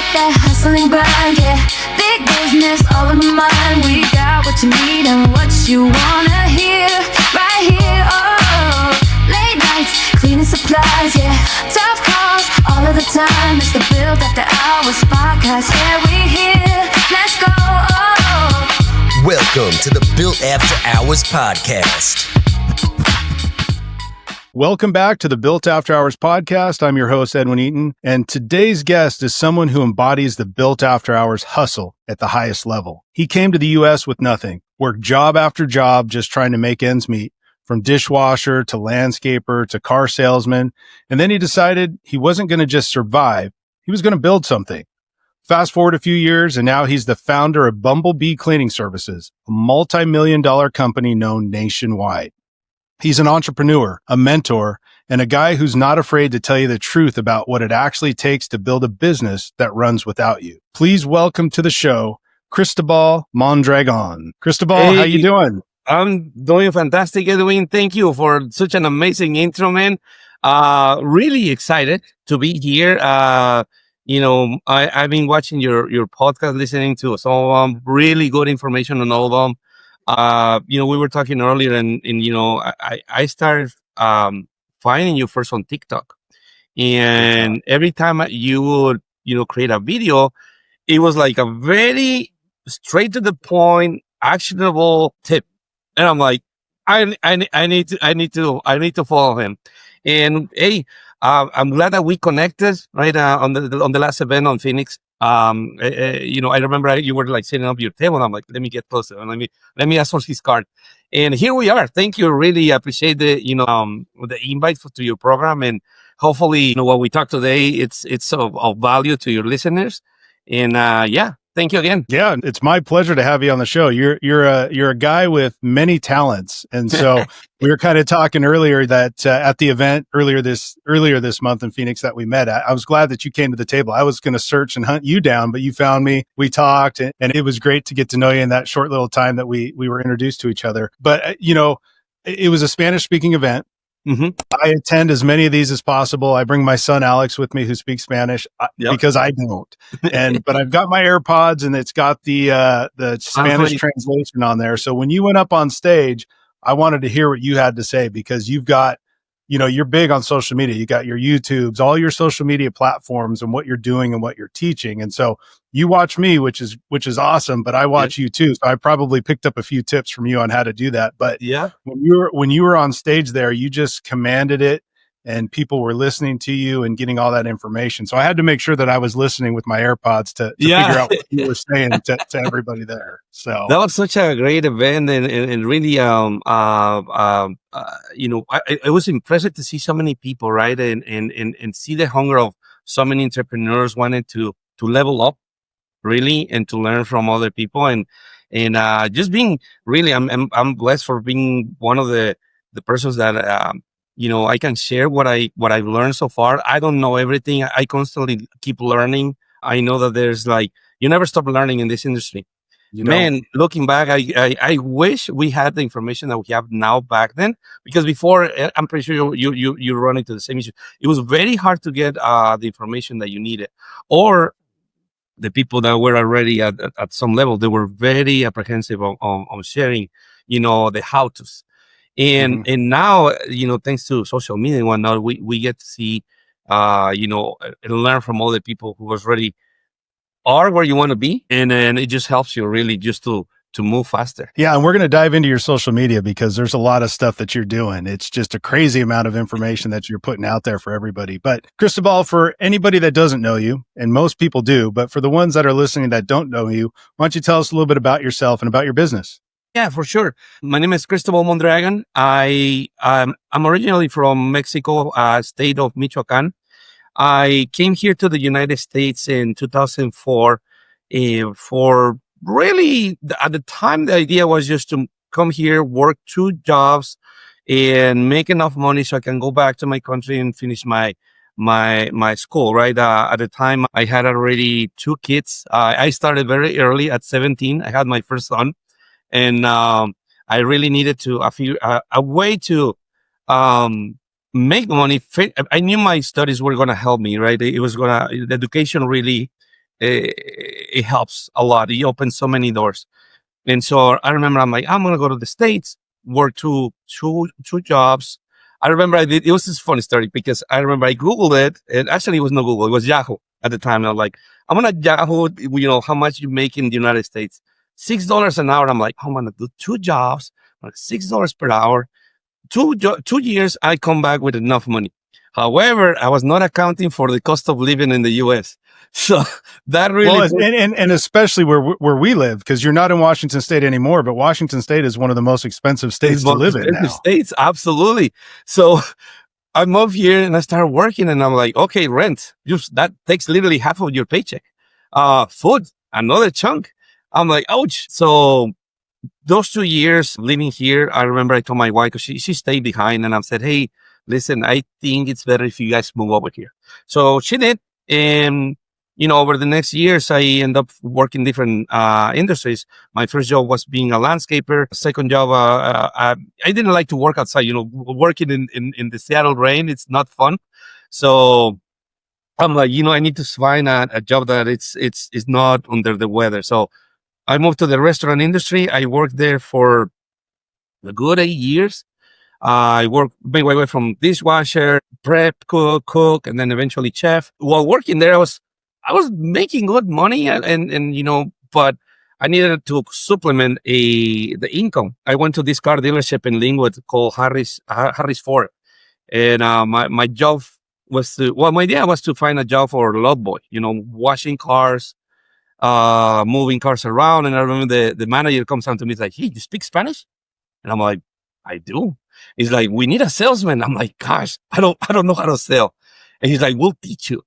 got that hustling grind, yeah. Big business all in my mind. We got what you need and what you wanna hear right here. Oh, late nights, cleaning supplies, yeah. Tough calls all of the time. It's the Built After Hours podcast. Yeah, we here. Let's go. Oh. Welcome to the Built After Hours podcast. Welcome back to the Built After Hours podcast. I'm your host, Edwin Eaton, and today's guest is someone who embodies the Built After Hours hustle at the highest level. He came to the U.S. with nothing, worked job after job just trying to make ends meet, from dishwasher to landscaper to car salesman, and then he decided he wasn't going to just survive, he was going to build something. Fast forward a few years, and now he's the founder of Bumble Bee Cleaning Services, a multi-million-dollar company known nationwide. He's an entrepreneur, a mentor, and a guy who's not afraid to tell you the truth about what it actually takes to build a business that runs without you. Please welcome to the show, Cristobal Mondragon. Cristobal, Hey, how you doing? I'm doing fantastic, Edwin. Thank you for such an amazing intro, man. Really excited to be here. I've been watching your podcast, listening to some of them, really good information on all of them. We were talking earlier and I started finding you first on TikTok. And every time you would, create a video, it was like a very straight to the point, actionable tip. And I'm like, I need to follow him. And hey, I'm glad that we connected right on the last event on Phoenix. I remember you were like setting up your table, and I'm like, let me get closer and let me ask for his card. And here we are. Thank you. Really appreciate the invite to your program, and hopefully, what we talk today, it's of value to your listeners. And thank you again. Yeah, it's my pleasure to have you on the show. You're a guy with many talents, and so we were kind of talking earlier that at the event earlier this month in Phoenix that we met at. I was glad that you came to the table. I was going to search and hunt you down, but you found me. We talked, and it was great to get to know you in that short little time that we were introduced to each other. But it was a Spanish-speaking event. Mm-hmm. I attend as many of these as possible. I bring my son Alex with me, who speaks Spanish, because I don't. But I've got my AirPods, and it's got the Spanish translation on there. So when you went up on stage, I wanted to hear what you had to say, because you've got, you're big on social media. You got your YouTubes, all your social media platforms, and what you're doing and what you're teaching. And so you watch me, which is awesome, but I watch you too. So I probably picked up a few tips from you on how to do that. But when you were on stage there, you just commanded it, and people were listening to you and getting all that information. So I had to make sure that I was listening with my AirPods to figure out what you were saying to everybody there. So that was such a great event, and really, I was impressed to see so many people, right, and see the hunger of so many entrepreneurs wanting to level up, really, and to learn from other people, and just being really, I'm blessed for being one of the persons that I can share what I've learned so far. I don't know everything. I constantly keep learning. I know that there's you never stop learning in this industry. Man, looking back, I wish we had the information that we have now back then, because before, I'm pretty sure you run into the same issue. It was very hard to get the information that you needed, or the people that were already at some level, they were very apprehensive on sharing, the how-tos. And now, thanks to social media and whatnot, we get to see, and learn from other people who already are where you want to be. And then it just helps you really just to move faster. Yeah. And we're going to dive into your social media, because there's a lot of stuff that you're doing. It's just a crazy amount of information that you're putting out there for everybody. But Cristobal, for anybody that doesn't know you, and most people do, but for the ones that are listening that don't know you, why don't you tell us a little bit about yourself and about your business? Yeah, for sure. My name is Cristobal Mondragon. I'm originally from Mexico, state of Michoacán. I came here to the United States in 2004 for really, at the time, the idea was just to come here, work 2 jobs, and make enough money so I can go back to my country and finish my school, right? At the time, I had already 2 kids. I started very early at 17. I had my first son. And I really needed a way to make money. I knew my studies were going to help me, right? The education really it helps a lot. It opens so many doors. And so I remember I'm like, I'm gonna go to the States, work two jobs. I remember it was this funny story because I remember I Googled it, and actually it was no Google, it was Yahoo at the time. And I was like, I'm gonna Yahoo, how much you make in the United States. $6 an hour. I'm like, I'm gonna do two jobs, $6 per hour. 2 years, I come back with enough money. However, I was not accounting for the cost of living in the US. So that really, and especially where we live, because you're not in Washington State anymore, but Washington State is one of the most expensive states to live in now. States, absolutely. So I moved here and I started working, and I'm like, okay, rent, that takes literally half of your paycheck. Food, another chunk. I'm like, ouch. So those 2 years living here, I remember I told my wife, because she stayed behind, and I said, hey, listen, I think it's better if you guys move over here. So she did. And, over the next years, I end up working different industries. My first job was being a landscaper. Second job, I didn't like to work outside. Working in the Seattle rain, it's not fun. So I'm like, I need to find a job that it's not under the weather. So I moved to the restaurant industry. I worked there for a good 8 years. I worked made my way from dishwasher, prep, cook, and then eventually chef. While working there, I was making good money, and but I needed to supplement the income. I went to this car dealership in Linwood called Harris Ford, and my job was my idea was to find a job for load boy, washing cars, moving cars around. And I remember the manager comes down to me, he's like, hey, you speak Spanish? And I'm like, I do. He's like, we need a salesman. I'm like, gosh, I don't know how to sell. And he's like, we'll teach you.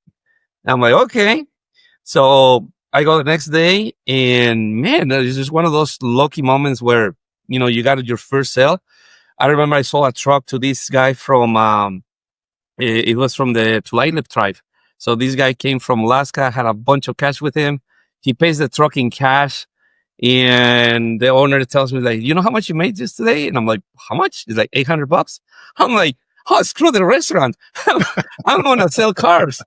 And I'm like, okay. So I go the next day, and man, it's just one of those lucky moments where, you got your first sale. I remember I sold a truck to this guy from, it was from the Tulalip tribe. So this guy came from Alaska, had a bunch of cash with him. He pays the truck in cash. And the owner tells me, like, you know how much you made just today? And I'm like, how much? He's like, $800. I'm like, oh, screw the restaurant. I'm going to sell cars.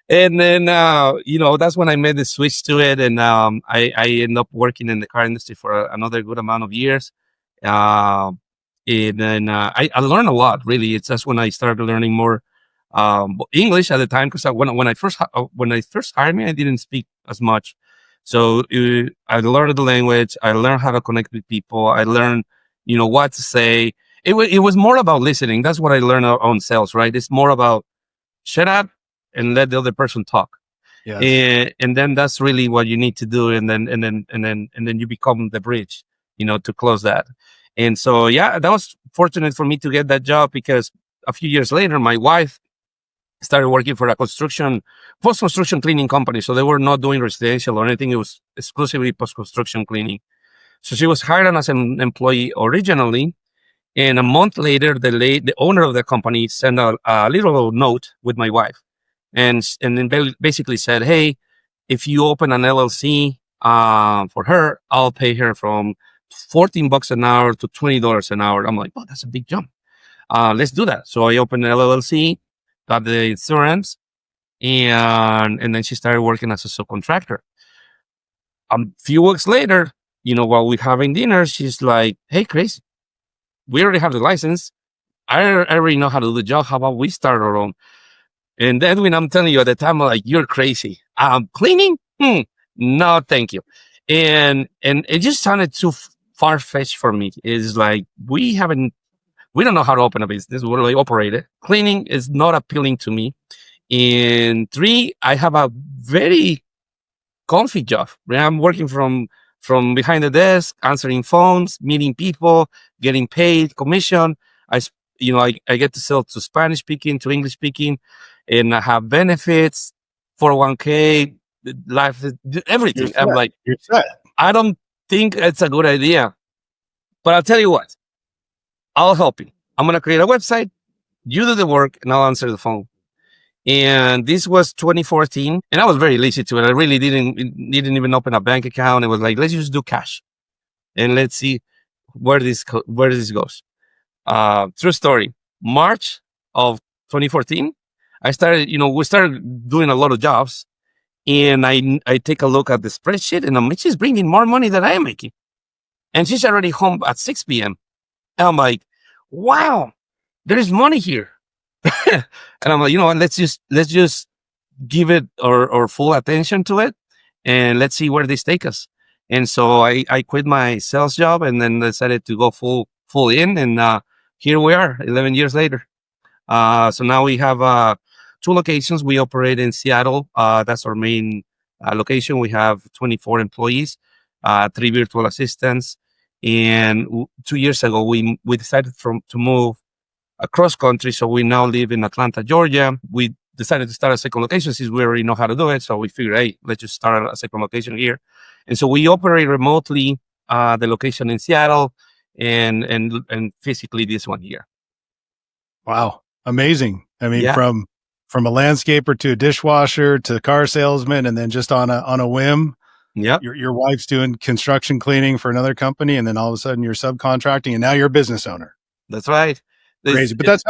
And then, that's when I made the switch to it. And I ended up working in the car industry for another good amount of years. And then I learned a lot, really. That's when I started learning more English at the time, because when I first hired me, I didn't speak as much. So I learned the language. I learned how to connect with people. I learned, what to say. It was more about listening. That's what I learned on sales, right? It's more about shut up and let the other person talk. Yes. And then that's really what you need to do. And then you become the bridge, to close that. And so, yeah, that was fortunate for me to get that job, because a few years later, my wife started working for a post-construction cleaning company. So they were not doing residential or anything. It was exclusively post-construction cleaning. So she was hired as an employee originally. And a month later, the owner of the company sent a little note with my wife. And then basically said, hey, if you open an LLC for her, I'll pay her from $14 an hour to $20 an hour. I'm like, oh, that's a big jump. Let's do that. So I opened an LLC, got the insurance, and then she started working as a subcontractor. A few weeks later, while we're having dinner, she's like, hey, Chris, we already have the license. I already know how to do the job. How about we start our own? And Edwin, I'm telling you, at the time, I'm like, you're crazy. Cleaning? No, thank you. And it just sounded too far-fetched for me. It's like, we don't know how to open a business. We really operate it. Cleaning is not appealing to me. And 3, I have a very comfy job. I'm working from behind the desk, answering phones, meeting people, getting paid, commission. I get to sell to Spanish speaking, to English speaking, and I have benefits, 401k, life, everything. I'm like, you're set. I don't think it's a good idea, but I'll tell you what, I'll help you. I'm going to create a website. You do the work and I'll answer the phone. And this was 2014, and I was very lazy to it. I really didn't even open a bank account. It was like, let's just do cash and let's see where this goes. True story. March of 2014, we started doing a lot of jobs, And I take a look at the spreadsheet, and I'm like, she's bringing more money than I am making. And she's already home at 6 p.m. And I'm like, wow, there is money here. And I'm like, you know what, let's just give it our full attention to it, and let's see where this takes us. And so I quit my sales job and then decided to go full in. And here we are 11 years later. So now we have 2 locations. We operate in Seattle. That's our main location. We have 24 employees, 3 virtual assistants. And 2 years ago, we decided to move across country. So we now live in Atlanta, Georgia. We decided to start a second location since we already know how to do it. So we figured, hey, let's just start a second location here. And so we operate remotely the location in Seattle and physically this one here. Wow. Amazing. I mean, Yeah. from a landscaper to a dishwasher to car salesman, and then just on a whim, Yep. your wife's doing construction cleaning for another company, and then all of a sudden you're subcontracting, and now you're a business owner. That's right. Crazy, but that's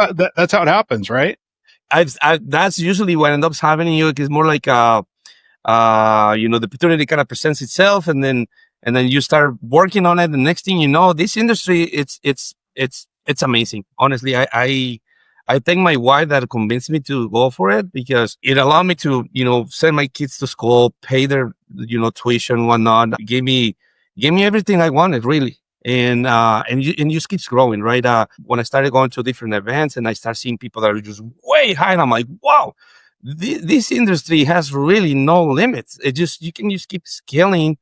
how it happens, right? That's usually what ends up happening. It's more like the opportunity kind of presents itself, and then you start working on it. The next thing you know, this industry, it's amazing. Honestly, I thank my wife that convinced me to go for it, because it allowed me to, send my kids to school, pay their, tuition, whatnot. Gave me everything I wanted, really. And it just keeps growing, right? When I started going to different events and I start seeing people that are just way high, and I'm like, wow, this industry has really no limits. You can just keep scaling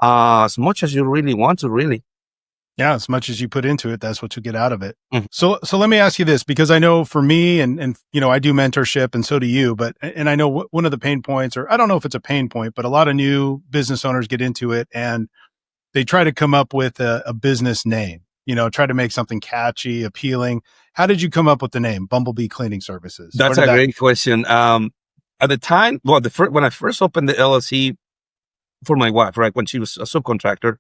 as much as you really want to, really. Yeah, as much as you put into it, that's what you get out of it. Mhm. So let me ask you this, because I know for me, and I do mentorship, and so do you. But I know one of the pain points, or I don't know if it's a pain point, but a lot of new business owners get into it and they try to come up with a business name. Try to make something catchy, appealing. How did you come up with the name Bumble Bee Cleaning Services? That's a great question. At the time, well, when I first opened the LLC for my wife, right, when she was a subcontractor,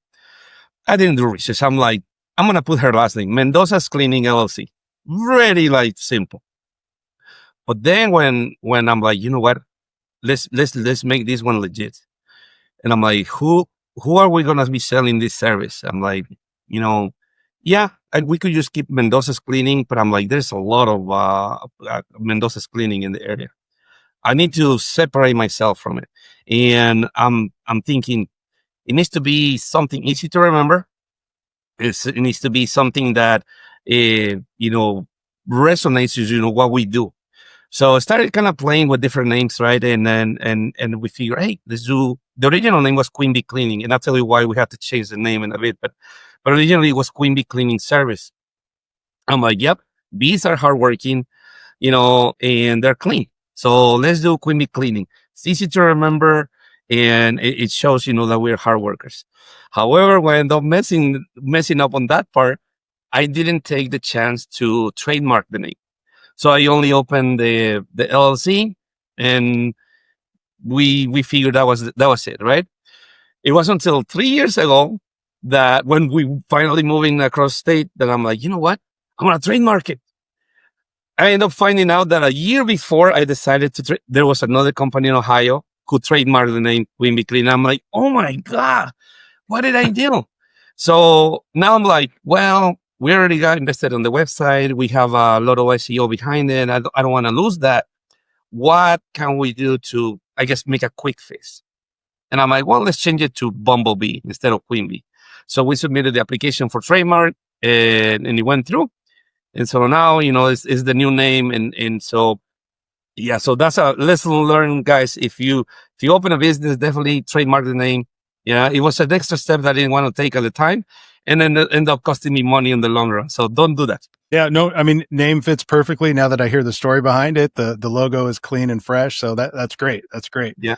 I didn't do research. I'm like, I'm going to put her last name, Mendoza's Cleaning LLC. Very simple. But then when I'm like, you know what, let's make this one legit. And I'm like, who are we going to be selling this service? I'm like, yeah, and we could just keep Mendoza's Cleaning, but I'm like, there's a lot of Mendoza's Cleaning in the area. I need to separate myself from it. And I'm thinking, it needs to be something easy to remember. It needs to be something that, resonates with, what we do. So I started kind of playing with different names, right? And then, and we figured, hey, let's do, the original name was Queen Bee Cleaning. And I'll tell you why we had to change the name in a bit, but originally it was Queen Bee Cleaning Service. I'm like, yep, bees are hardworking, and they're clean. So let's do Queen Bee Cleaning. It's easy to remember. And it shows, that we're hard workers. However, when I ended up messing up on that part, I didn't take the chance to trademark the name. So I only opened the LLC, and we figured that was it, right? It wasn't until 3 years ago that when we finally moving across state that I'm like, you know what? I'm going to trademark it. I ended up finding out that a year before I decided there was another company in Ohio who trademarked the name Queen Bee Cleaning. I'm like, oh my God, what did I do? So now I'm like, well, we already got invested on the website. We have a lot of SEO behind it. I don't want to lose that. What can we do to, I guess, make a quick fix? And I'm like, well, let's change it to Bumble Bee instead of Queen Bee. So we submitted the application for trademark, and it went through. And so now, it's the new name. And so, yeah, so that's a lesson learned, guys. If you open a business, definitely trademark the name. Yeah, it was an extra step that I didn't want to take at the time, and then it ended up costing me money in the long run. So don't do that. Yeah, no, I mean, name fits perfectly. Now that I hear the story behind it, the logo is clean and fresh. So that's great. That's great. Yeah.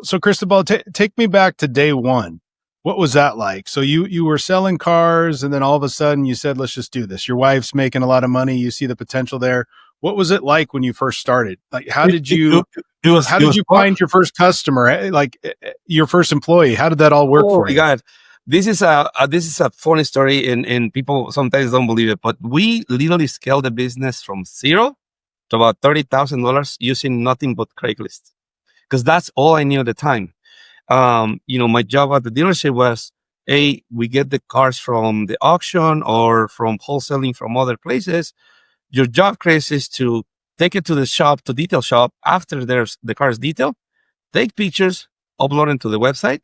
So Cristobal, take me back to day one. What was that like? So you were selling cars, and then all of a sudden you said, let's just do this. Your wife's making a lot of money. You see the potential there. What was it like when you first started? Like, how did you find your first customer? Like your first employee? How did that all work for you? God, this is a funny story, and people sometimes don't believe it, but we literally scaled the business from zero to about $30,000 using nothing but Craigslist. because that's all I knew at the time. My job at the dealership was, hey, we get the cars from the auction or from wholesaling from other places. Your job, Chris, is to take it to the shop, to detail shop after the car is detailed, take pictures, upload them to the website,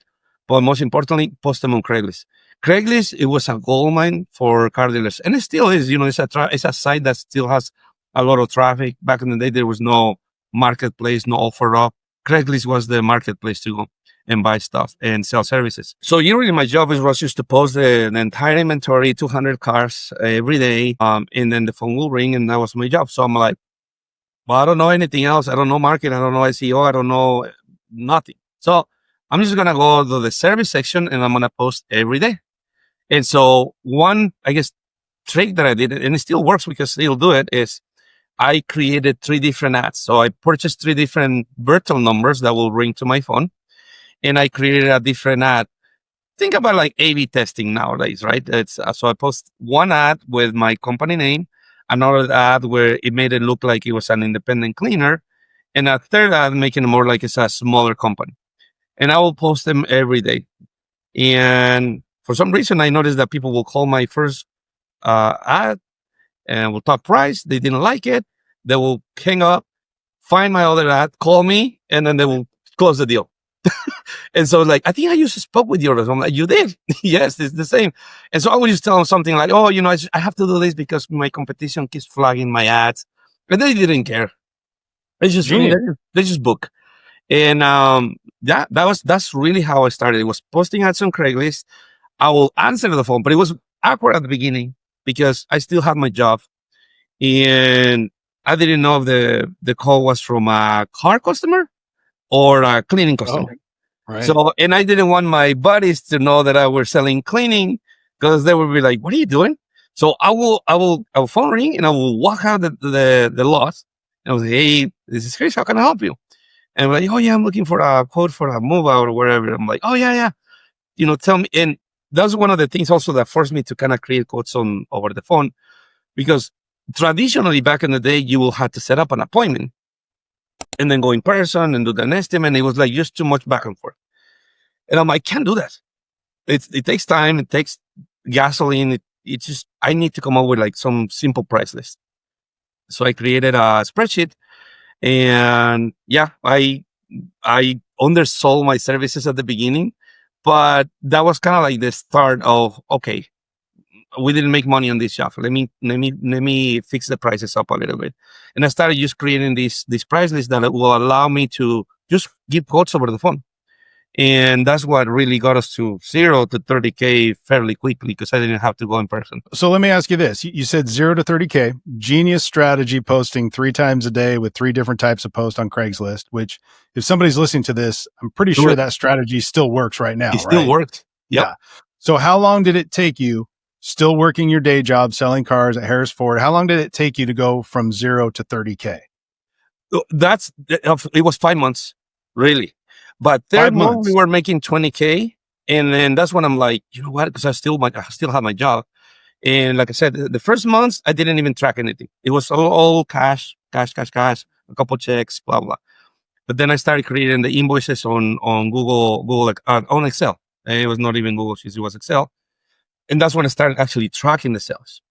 but most importantly, post them on Craigslist. Craigslist, it was a gold mine for car dealers, and it still is. It's a site that still has a lot of traffic. Back in the day, there was no marketplace, no OfferUp. Craigslist was the marketplace to go and buy stuff and sell services. So usually my job was just to post the entire inventory, 200 cars every day. And then the phone will ring, and that was my job. So I'm like, well, I don't know anything else. I don't know marketing. I don't know SEO. I don't know nothing. So I'm just going to go to the service section and I'm going to post every day. And so one, I guess, trick that I did, and it still works because I still do it, is I created 3 different ads. So I purchased 3 different virtual numbers that will ring to my phone. And I created a different ad. Think about like A/B testing nowadays, right? So I post one ad with my company name, another ad where it made it look like it was an independent cleaner, and a third ad making it more like it's a smaller company. And I will post them every day. And for some reason, I noticed that people will call my first ad and will talk price. They didn't like it. They will hang up, find my other ad, call me, and then they will close the deal. And so like, I think I just spoke with yours. I'm like, you did? Yes, it's the same. And so I would just tell them something like, oh, I have to do this because my competition keeps flagging my ads. And they didn't care. They just book. And that's really how I started. It was posting ads on Craigslist. I will answer the phone, but it was awkward at the beginning because I still had my job. And I didn't know if the call was from a car customer or a cleaning customer. Oh, right. So, and I didn't want my buddies to know that I was selling cleaning because they would be like, what are you doing? So I will phone ring and I will walk out the lot and I will say, hey, this is Chris. How can I help you? And I'm like, oh yeah, I'm looking for a quote for a move out or wherever. I'm like, oh yeah. Tell me. And that's one of the things also that forced me to kind of create quotes over the phone, because traditionally back in the day, you will have to set up an appointment and then go in person and do an estimate. And it was like just too much back and forth. And I'm like, I can't do that. It takes time. It takes gasoline. It's just, I need to come up with like some simple price list. So I created a spreadsheet, and yeah, I undersold my services at the beginning, but that was kind of like the start of, okay, we didn't make money on this job. Let me fix the prices up a little bit. And I started just creating this price list that will allow me to just give quotes over the phone. And that's what really got us to 0 to 30K fairly quickly, because I didn't have to go in person. So let me ask you this. You said 0 to 30K, genius strategy, posting 3 times a day with 3 different types of posts on Craigslist, which if somebody's listening to this, I'm pretty sure that strategy still works right now. It still worked. Yep. Yeah. So how long did it take you, still working your day job, selling cars at Harris Ford? How long did it take you to go from 0 to 30K? It was 5 months, really. But third month we were making 20K. And then that's when I'm like, you know what? Because I still have my job. And like I said, the first months I didn't even track anything. It was all cash, a couple checks, blah, blah. But then I started creating the invoices on Google, like on Excel. And it was not even Google Sheets, it was Excel. And that's when I started actually tracking the sales.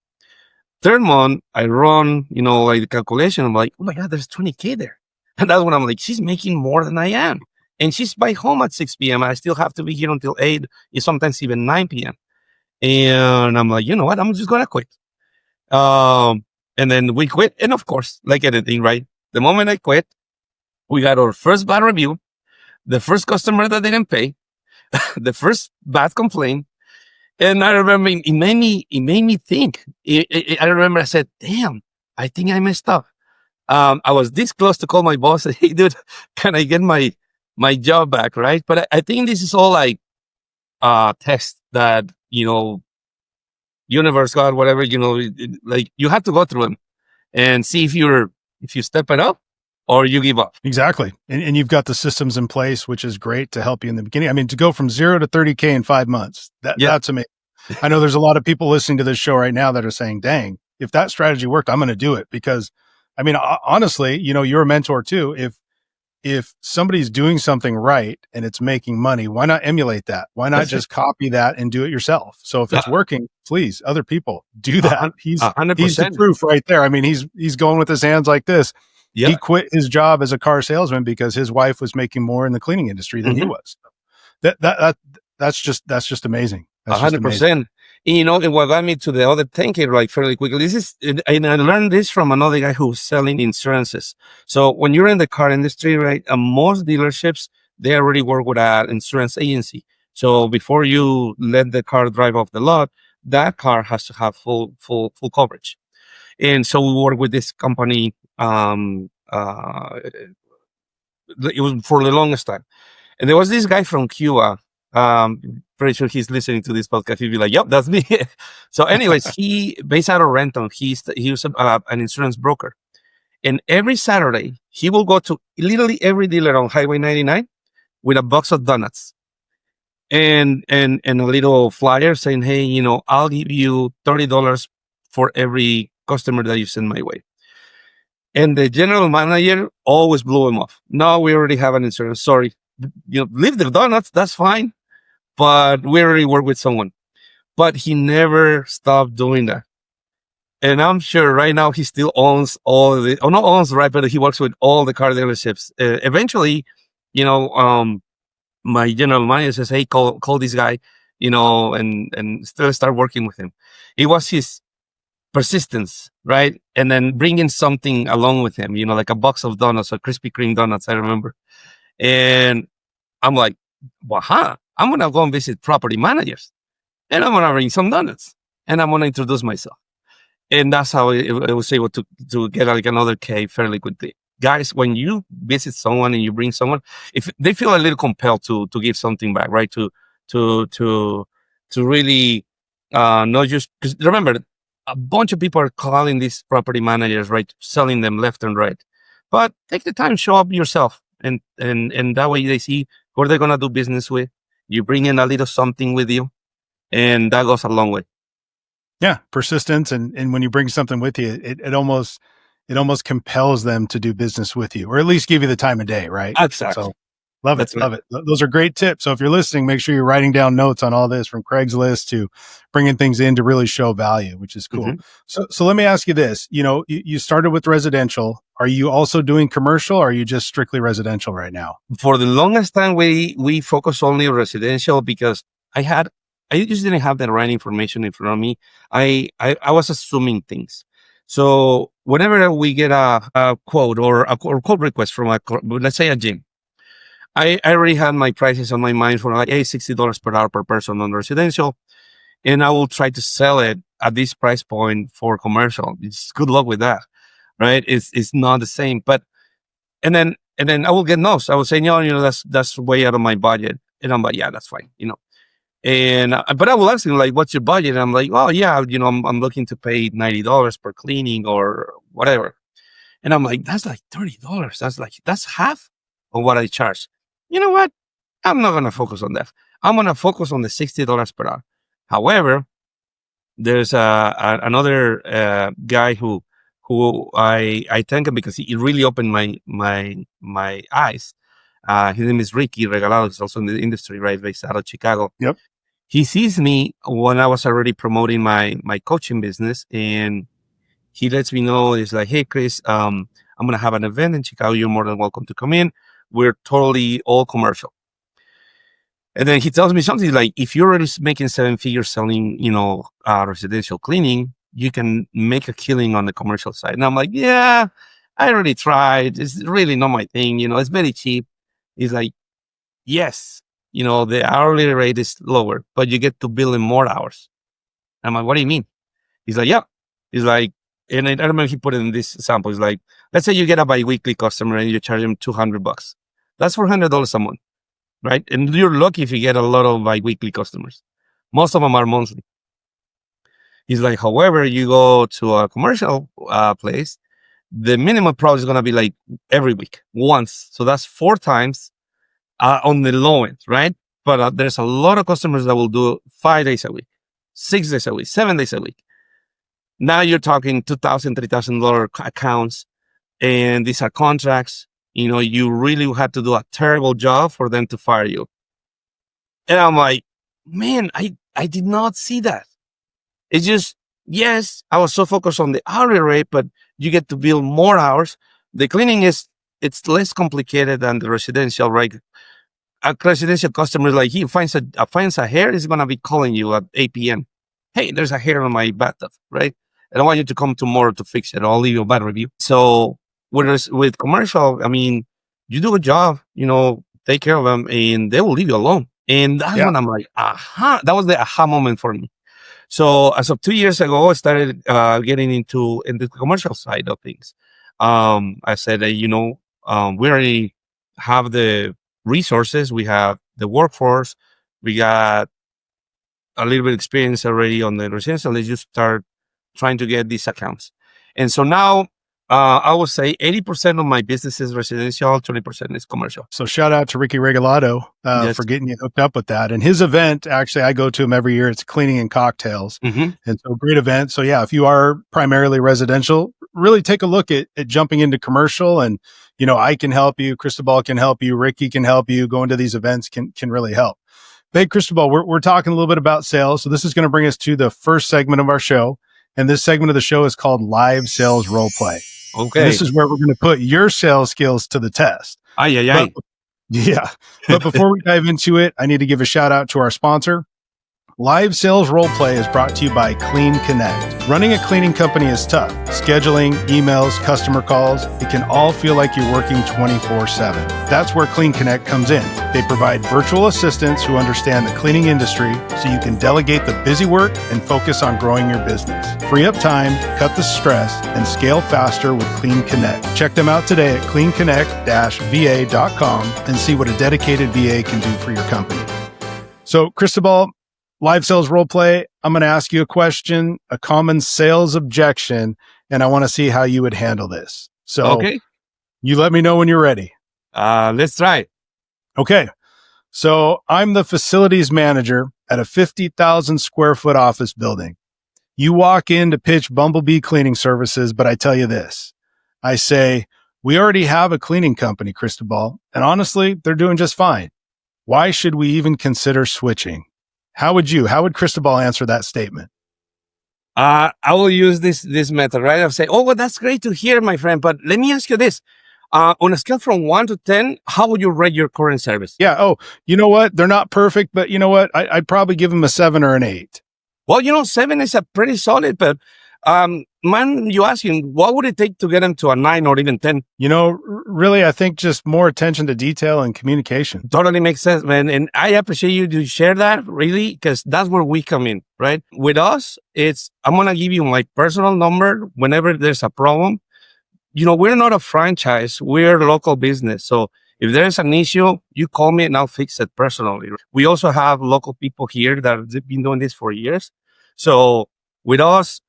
Third month, I run, like the calculation. I'm like, oh my God, there's 20K there. And that's when I'm like, she's making more than I am. And she's by home at 6 p.m. I still have to be here until 8, sometimes even 9 p.m. And I'm like, you know what? I'm just going to quit. And then we quit. And of course, like anything, right? The moment I quit, we got our first bad review, the first customer that didn't pay, the first bad complaint. And I remember it made me think. I remember I said, damn, I think I messed up. I was this close to call my boss and say, hey, dude, can I get my job back, right? But I think this is all like test that, universe, God, whatever, like you have to go through them and see if you step it up or you give up. Exactly. And you've got the systems in place, which is great to help you in the beginning. I mean, to go from 0 to 30K in 5 months, that's amazing. I know there's a lot of people listening to this show right now that are saying, dang, if that strategy worked, I'm going to do it. Because I mean, honestly, you're a mentor too. if somebody's doing something right and it's making money, why not emulate that? Why not just copy that and do it yourself? So if it's working, please, other people do that. He's the 100%. proof right there. I mean, he's going with his hands like this. Yeah. He quit his job as a car salesman because his wife was making more in the cleaning industry than he was. That's just amazing. That's 100%. And what got me to the other thing here, like fairly quickly, and I learned this from another guy who's selling insurances. So when you're in the car industry, right, most dealerships, they already work with an insurance agency. So before you let the car drive off the lot, that car has to have full coverage. And so we work with this company. It was for the longest time. And there was this guy from Cuba. Pretty sure he's listening to this podcast. He'd be like, "Yep, that's me." So, anyways, he based out of Renton. He was an insurance broker, and every Saturday he will go to literally every dealer on Highway 99 with a box of donuts and a little flyer saying, "Hey, I'll give you $30 for every customer that you send my way." And the general manager always blew him off. "No, we already have an insurance. Sorry, leave the donuts. That's fine. But we already work with someone." But he never stopped doing that. And I'm sure right now he still owns not owns, right, but he works with all the car dealerships. Eventually, my general manager says, "Hey, call this guy, and still start working with him." It was his persistence, right? And then bringing something along with him, like a box of donuts or Krispy Kreme donuts, I remember. And I'm like, "Wow, I'm going to go and visit property managers and I'm going to bring some donuts and I'm going to introduce myself." And that's how I was able to get like another K fairly quickly. Guys, when you visit someone and you bring someone, if they feel a little compelled to give something back, right? To really, not just, because remember, a bunch of people are calling these property managers, right? Selling them left and right. But take the time, show up yourself. And that way they see who they're going to do business with. You bring in a little something with you, and that goes a long way. Yeah, persistence, and when you bring something with you, it almost compels them to do business with you, or at least give you the time of day, right? Exactly. So, love That's it. Those are great tips. So if you're listening, make sure you're writing down notes on all this, from Craigslist to bringing things in to really show value, which is cool. Mm-hmm. So let me ask you this: you started with residential. Are you also doing commercial, or are you just strictly residential right now? For the longest time, we focus only on residential because I just didn't have the right information in front of me. I was assuming things. So whenever we get a quote or a quote request from let's say a gym, I already had my prices on my mind for like $60 per hour per person on residential, and I will try to sell it at this price point for commercial. It's good luck with that, right? It's not the same, but and then I will get no's. I will say, "No, that's way out of my budget," and I'm like, "Yeah, that's fine," And but I will ask him, like, "What's your budget?" And I'm like, "Oh yeah, I'm looking to pay $90 per cleaning or whatever." And I'm like, "That's like $30. That's half of what I charge." You know what? I'm not gonna focus on that. I'm gonna focus on the $60 per hour. However, there's another guy who I thank him because he really opened my eyes. His name is Ricky Regalado. He's also in the industry, right, based out of Chicago. Yep. He sees me when I was already promoting my coaching business, and he lets me know, it's like, "Hey, Chris, I'm going to have an event in Chicago. You're more than welcome to come in. We're totally all commercial." And then he tells me something like, "If you're already making 7 figures selling, residential cleaning, you can make a killing on the commercial side." And I'm like, "Yeah, I already tried. It's really not my thing. It's very cheap." He's like, "Yes, the hourly rate is lower, but you get to bill in more hours." I'm like, "What do you mean?" He's like, "Yeah." He's like, and I remember he put it in this example. He's like, let's say you get a bi-weekly customer and you charge him $200. That's $400 a month, right? And you're lucky if you get a lot of bi-weekly customers. Most of them are monthly. He's like, however, you go to a commercial place, the minimum probably is going to be like every week, once. So that's 4 times on the low end, right? But there's a lot of customers that will do 5 days a week, 6 days a week, 7 days a week. Now you're talking $2,000, $3,000 accounts, and these are contracts. you really had to do a terrible job for them to fire you. And I'm like, man, I did not see that. It's just, yes, I was so focused on the hourly rate, but you get to bill more hours. The cleaning it's less complicated than the residential, right? A residential customer, like he finds a hair, he's going to be calling you at 8 p.m. Hey, there's a hair on my bathtub, right? I don't want you to come tomorrow to fix it. I'll leave you a bad review. So with commercial, I mean, you do a job, take care of them and they will leave you alone. And that's when I'm like, aha, that was the aha moment for me. So as of 2 years ago, I started getting into the commercial side of things. I said, we already have the resources, we have the workforce, we got a little bit of experience already on the residential. Let's just start trying to get these accounts. And so now I would say 80% of my business is residential, 20% is commercial. So shout out to Ricky Regalado Yes. for getting you hooked up with that. And his event, actually, I go to him every year. It's Cleaning and Cocktails. Mhm. And so great event. So yeah, if you are primarily residential, really take a look at jumping into commercial. And, I can help you. Cristobal can help you. Ricky can help you. Going to these events can really help. Hey, Cristobal, we're talking a little bit about sales. So this is going to bring us to the first segment of our show. And this segment of the show is called Live Sales Role Play. Okay. And this is where we're going to put your sales skills to the test. Ay. Yeah. But before we dive into it, I need to give a shout out to our sponsor. Live Sales Role Play is brought to you by Clean Connect. Running a cleaning company is tough. Scheduling, emails, customer calls, it can all feel like you're working 24/7. That's where Clean Connect comes in. They provide virtual assistants who understand the cleaning industry so you can delegate the busy work and focus on growing your business. Free up time, cut the stress, and scale faster with Clean Connect. Check them out today at cleanconnect-va.com and see what a dedicated VA can do for your company. So, Cristobal, Live Sales Role Play, I'm going to ask you a question, a common sales objection, and I want to see how you would handle this. So Okay. you let me know when you're ready. Let's try it. Okay. So I'm the facilities manager at a 50,000 square foot office building. You walk in to pitch Bumble Bee Cleaning Services, but I tell you this. I say, we already have a cleaning company, Cristobal, and honestly, they're doing just fine. Why should we even consider switching? How would Cristobal answer that statement? I will use this method, right? I'll say, oh, well, that's great to hear, my friend. But let me ask you this. On a scale from 1 to 10, how would you rate your current service? Yeah. Oh, you know what? They're not perfect, but you know what? I'd probably give them a 7 or an 8. Well, 7 is a pretty solid, but man, you asking, what would it take to get them to a 9 or even 10? Really, I think just more attention to detail and communication. Totally makes sense, man. And I appreciate you to share that, really, because that's where we come in, right? With us, I'm going to give you my personal number whenever there's a problem. We're not a franchise. We're a local business. So if there's an issue, you call me and I'll fix it personally. We also have local people here that have been doing this for years. So with us,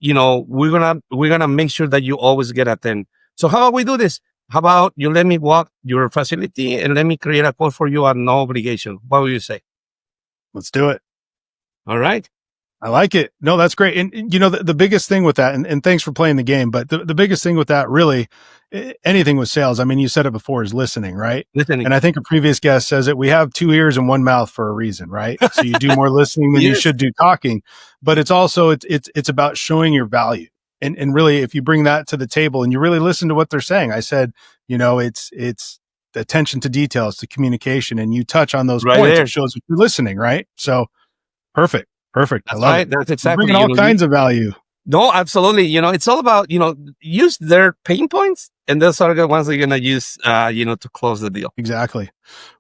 we're gonna make sure that you always get a 10. So how about we do this? How about you let me walk your facility and let me create a quote for you at no obligation? What would you say? Let's do it. All right. I like it. No, that's great. And the biggest thing with that, and thanks for playing the game, but the biggest thing with that, really, anything with sales, I mean, you said it before, is listening, right? Listening. And I think a previous guest says it, we have 2 ears and 1 mouth for a reason, right? So you do more listening than you should do talking, but it's also, it's about showing your value. And really, if you bring that to the table and you really listen to what they're saying, I said, it's the attention to details, to communication, and you touch on those Right points, there. it shows that you're listening, right? So perfect. That's I love right. it. That's exactly. Bringing all kinds of value. No, absolutely. It's all about, use their pain points, and those are the ones they're going to use, to close the deal. Exactly.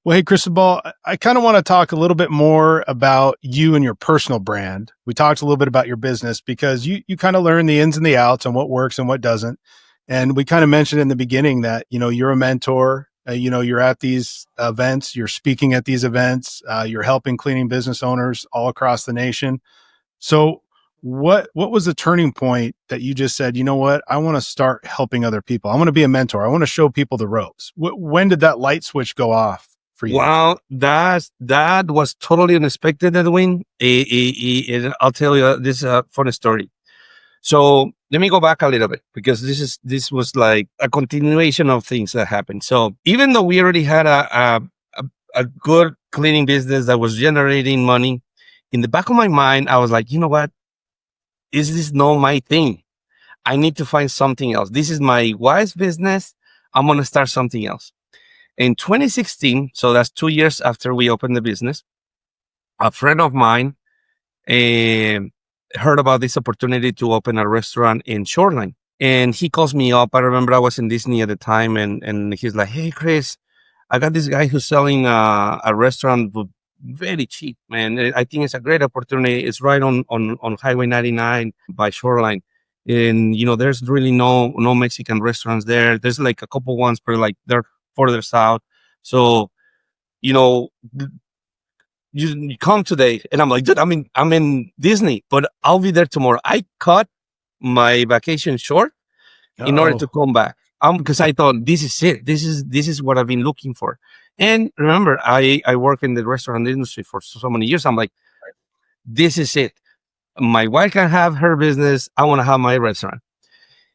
Well, hey, Cristobal, I kind of want to talk a little bit more about you and your personal brand. We talked a little bit about your business because you kind of learn the ins and the outs on what works and what doesn't. And we kind of mentioned in the beginning that, you're a mentor, you're at these events, you're speaking at these events, you're helping cleaning business owners all across the nation. So what was the turning point that you just said, you know what, I want to start helping other people. I want to be a mentor. I want to show people the ropes. When did that light switch go off for you? Wow, that was totally unexpected, Edwin. I'll tell you this funny story. So let me go back a little bit because this was like a continuation of things that happened. So even though we already had a good cleaning business that was generating money, in the back of my mind, I was like, you know what? Is this not my thing? I need to find something else. This is my wife's business. I'm going to start something else. In 2016, so that's 2 years after we opened the business, a friend of mine heard about this opportunity to open a restaurant in Shoreline. And he calls me up. I remember I was in Disney at the time, and he's like, "Hey, Chris, I got this guy who's selling a restaurant very cheap, man. I think it's a great opportunity. It's right on Highway 99 by Shoreline. And, there's really no Mexican restaurants there. There's like a couple ones, but like they're further south. So, you know, you come today." And I'm like, "Dude, I'm in Disney, but I'll be there tomorrow." I cut my vacation short in order to come back. Because I thought this is it. This is what I've been looking for. And remember, I work in the restaurant industry for so many years. I'm like, this is it. My wife can have her business. I want to have my restaurant.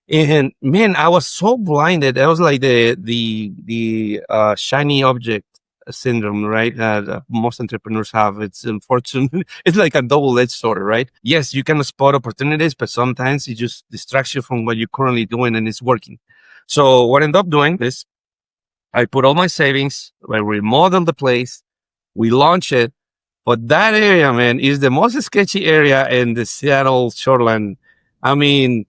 And man, I was so blinded. It was like the shiny object syndrome, right? That most entrepreneurs have. It's unfortunate. It's like a double-edged sword, right? Yes, you can spot opportunities, but sometimes it just distracts you from what you're currently doing and it's working. So what I ended up doing is I put all my savings, I remodeled the place, we launched it. But that area, man, is the most sketchy area in the Seattle shoreline. I mean,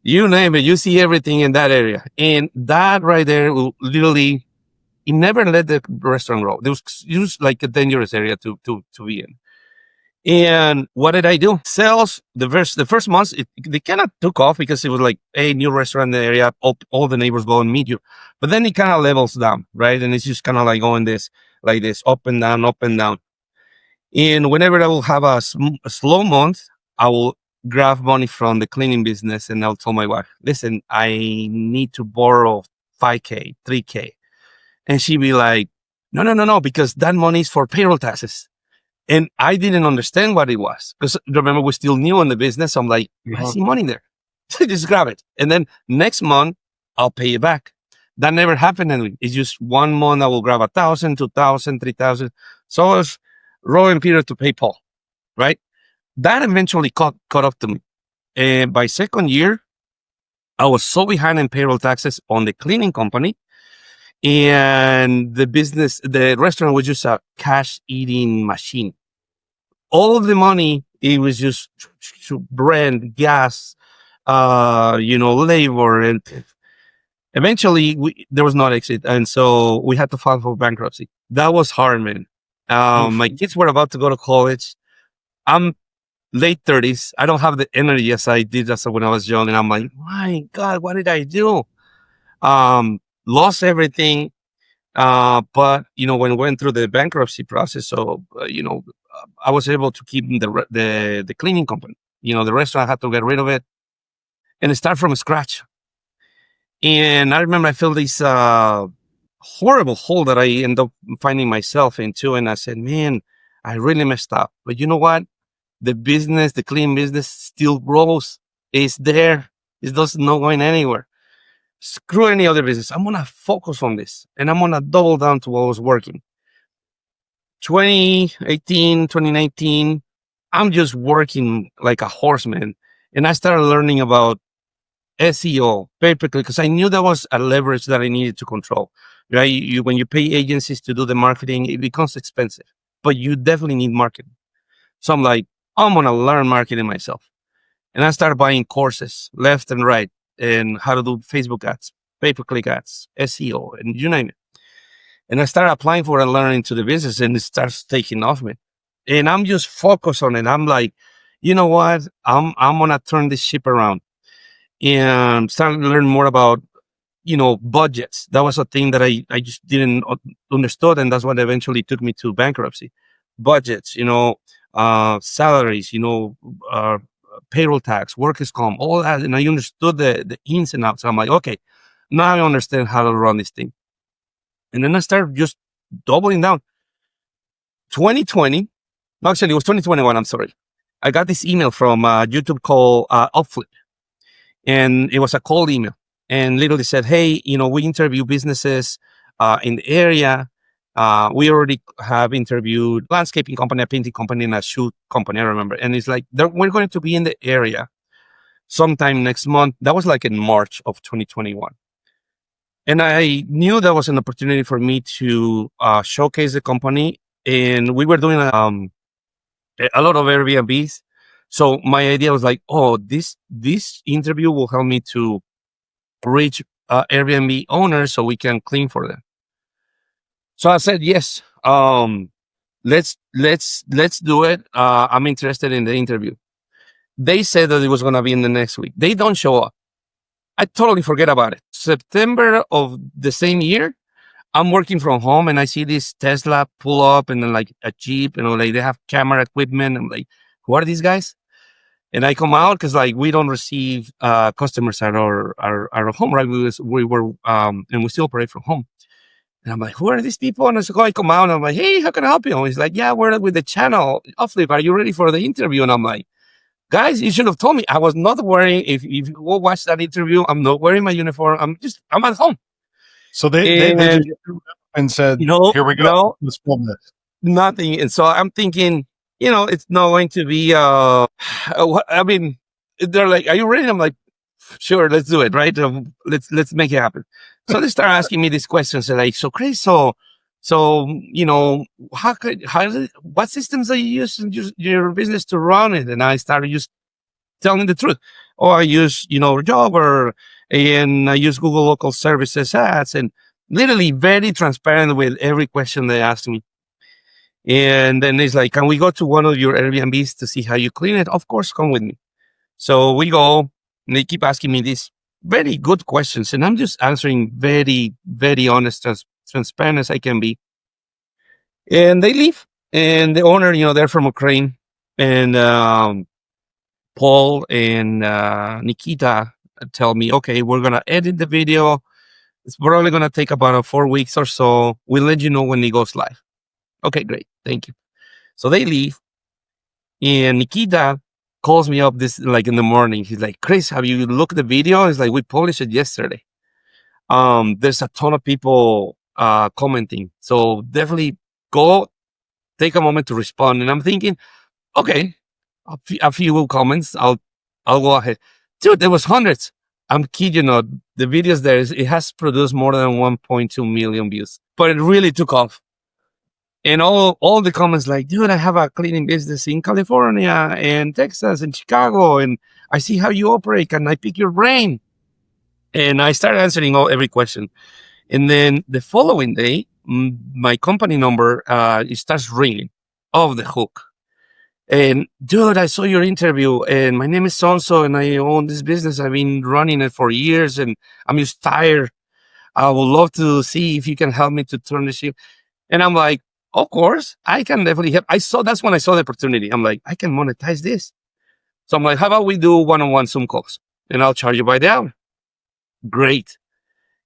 you name it, you see everything in that area. And that right there will literally, it never let the restaurant grow. It was like a dangerous area to be in. And what did I do? Sales, the first months, they kind of took off because it was like a new restaurant in the area. All the neighbors go and meet you. But then it kind of levels down, right? And it's just kind of like going like this, up and down, up and down. And whenever I will have a slow month, I will grab money from the cleaning business and I'll tell my wife, "Listen, I need to borrow 5K, 3K. And she'd be like, no, no, no, no, because that money is for payroll taxes." And I didn't understand what it was because remember, we're still new in the business. So I'm like, I see money there. Just grab it. And then next month, I'll pay you back. That never happened. And it's just 1 month I will grab 1,000, 2,000, 3,000. So I was rolling period to pay Paul, right? That eventually caught up to me. And by second year, I was so behind in payroll taxes on the cleaning company. And the restaurant was just a cash eating machine. All of the money, it was just rent, gas, labor. And eventually there was no exit. And so we had to file for bankruptcy. That was hard, man. My kids were about to go to college. I'm late 30s. I don't have the energy as I did as when I was young. And I'm like, my God, what did I do? Lost everything. But when we went through the bankruptcy process, so, I was able to keep the cleaning company. The restaurant, had to get rid of it and start from scratch. And I remember I felt this horrible hole that I ended up finding myself into. And I said, man, I really messed up. But you know what? The clean business still grows. It's there. It doesn't not going anywhere. Screw any other business. I'm going to focus on this and I'm going to double down to what was working. 2018, 2019, I'm just working like a horseman. And I started learning about SEO, pay-per-click, because I knew that was a leverage that I needed to control. Right? When you pay agencies to do the marketing, it becomes expensive, but you definitely need marketing. So I'm like, I'm going to learn marketing myself. And I started buying courses left and right and how to do Facebook ads, pay-per-click ads, SEO, and you name it. And I started applying for and learning to the business and it starts taking off me. And I'm just focused on it. I'm like, you know what? I'm going to turn this ship around and start to learn more about, budgets. That was a thing that I just didn't understood. And that's what eventually took me to bankruptcy. Budgets, salaries, payroll tax, workers' comp, all that. And I understood the ins and outs. I'm like, okay, now I understand how to run this thing. And then I started just doubling down. 2020, actually it was 2021, I'm sorry. I got this email from YouTube called Upflip. And it was a cold email, and literally said, hey, we interview businesses in the area. We already have interviewed landscaping company, a painting company, and a shoe company, I remember. And it's like, we're going to be in the area sometime next month. That was like in March of 2021. And I knew that was an opportunity for me to showcase the company. And we were doing a lot of Airbnbs. So my idea was like, oh, this interview will help me to reach Airbnb owners so we can clean for them. So I said, yes, let's do it. I'm interested in the interview. They said that it was going to be in the next week. They don't show up. I totally forget about it. September of the same year, I'm working from home and I see this Tesla pull up and then like a Jeep, like they have camera equipment. I'm like, who are these guys? And I come out because like we don't receive customers at our home, right? We were and we still operate from home. And I'm like, who are these people? And I come out and I'm like, hey, how can I help you? And he's like, yeah, we're with the channel. Offlip, are you ready for the interview? And I'm like, guys, you should have told me. I was not wearing, if you go watch that interview, I'm not wearing my uniform. I'm at home. So they just and said, here we go. No, let's film this. Nothing. And so I'm thinking, it's not going to be, I mean, they're like, are you ready? I'm like, sure, let's do it. Right. Let's make it happen. So they start asking me these questions. They're like, so Chris, so, what systems are you use in your business to run it? And I started just telling the truth. Oh, I use, Jobber, and I use Google Local Services ads, and literally very transparent with every question they asked me. And then it's like, can we go to one of your Airbnbs to see how you clean it? Of course, come with me. So we go, and they keep asking me these very good questions, and I'm just answering very, very honest, transparent as I can be. And they leave, and the owner, they're from Ukraine, and Paul and Nikita tell me, okay, we're gonna edit the video. It's probably gonna take about 4 weeks or so. We'll let you know when it goes live. Okay, great, thank you. So they leave, and Nikita calls me up this like in the morning. He's like, Chris, have you looked at the video? It's like, we published it yesterday. There's a ton of people commenting, so definitely go take a moment to respond. And I'm thinking, okay, a few comments, I'll go ahead. Dude, there was hundreds. I'm kidding you not. The videos there, it has produced more than 1.2 million views, but it really took off. And all the comments like, dude, I have a cleaning business in California and Texas and Chicago, and I see how you operate. Can I pick your brain? And I started answering every question. And then the following day, my company number it starts ringing off the hook. And dude, I saw your interview, and my name is so-and-so, and I own this business. I've been running it for years, and I'm just tired. I would love to see if you can help me to turn the ship. And I'm like, of course, I can definitely help. That's when I saw the opportunity. I'm like, I can monetize this. So I'm like, how about we do one-on-one Zoom calls, and I'll charge you by the hour. Great.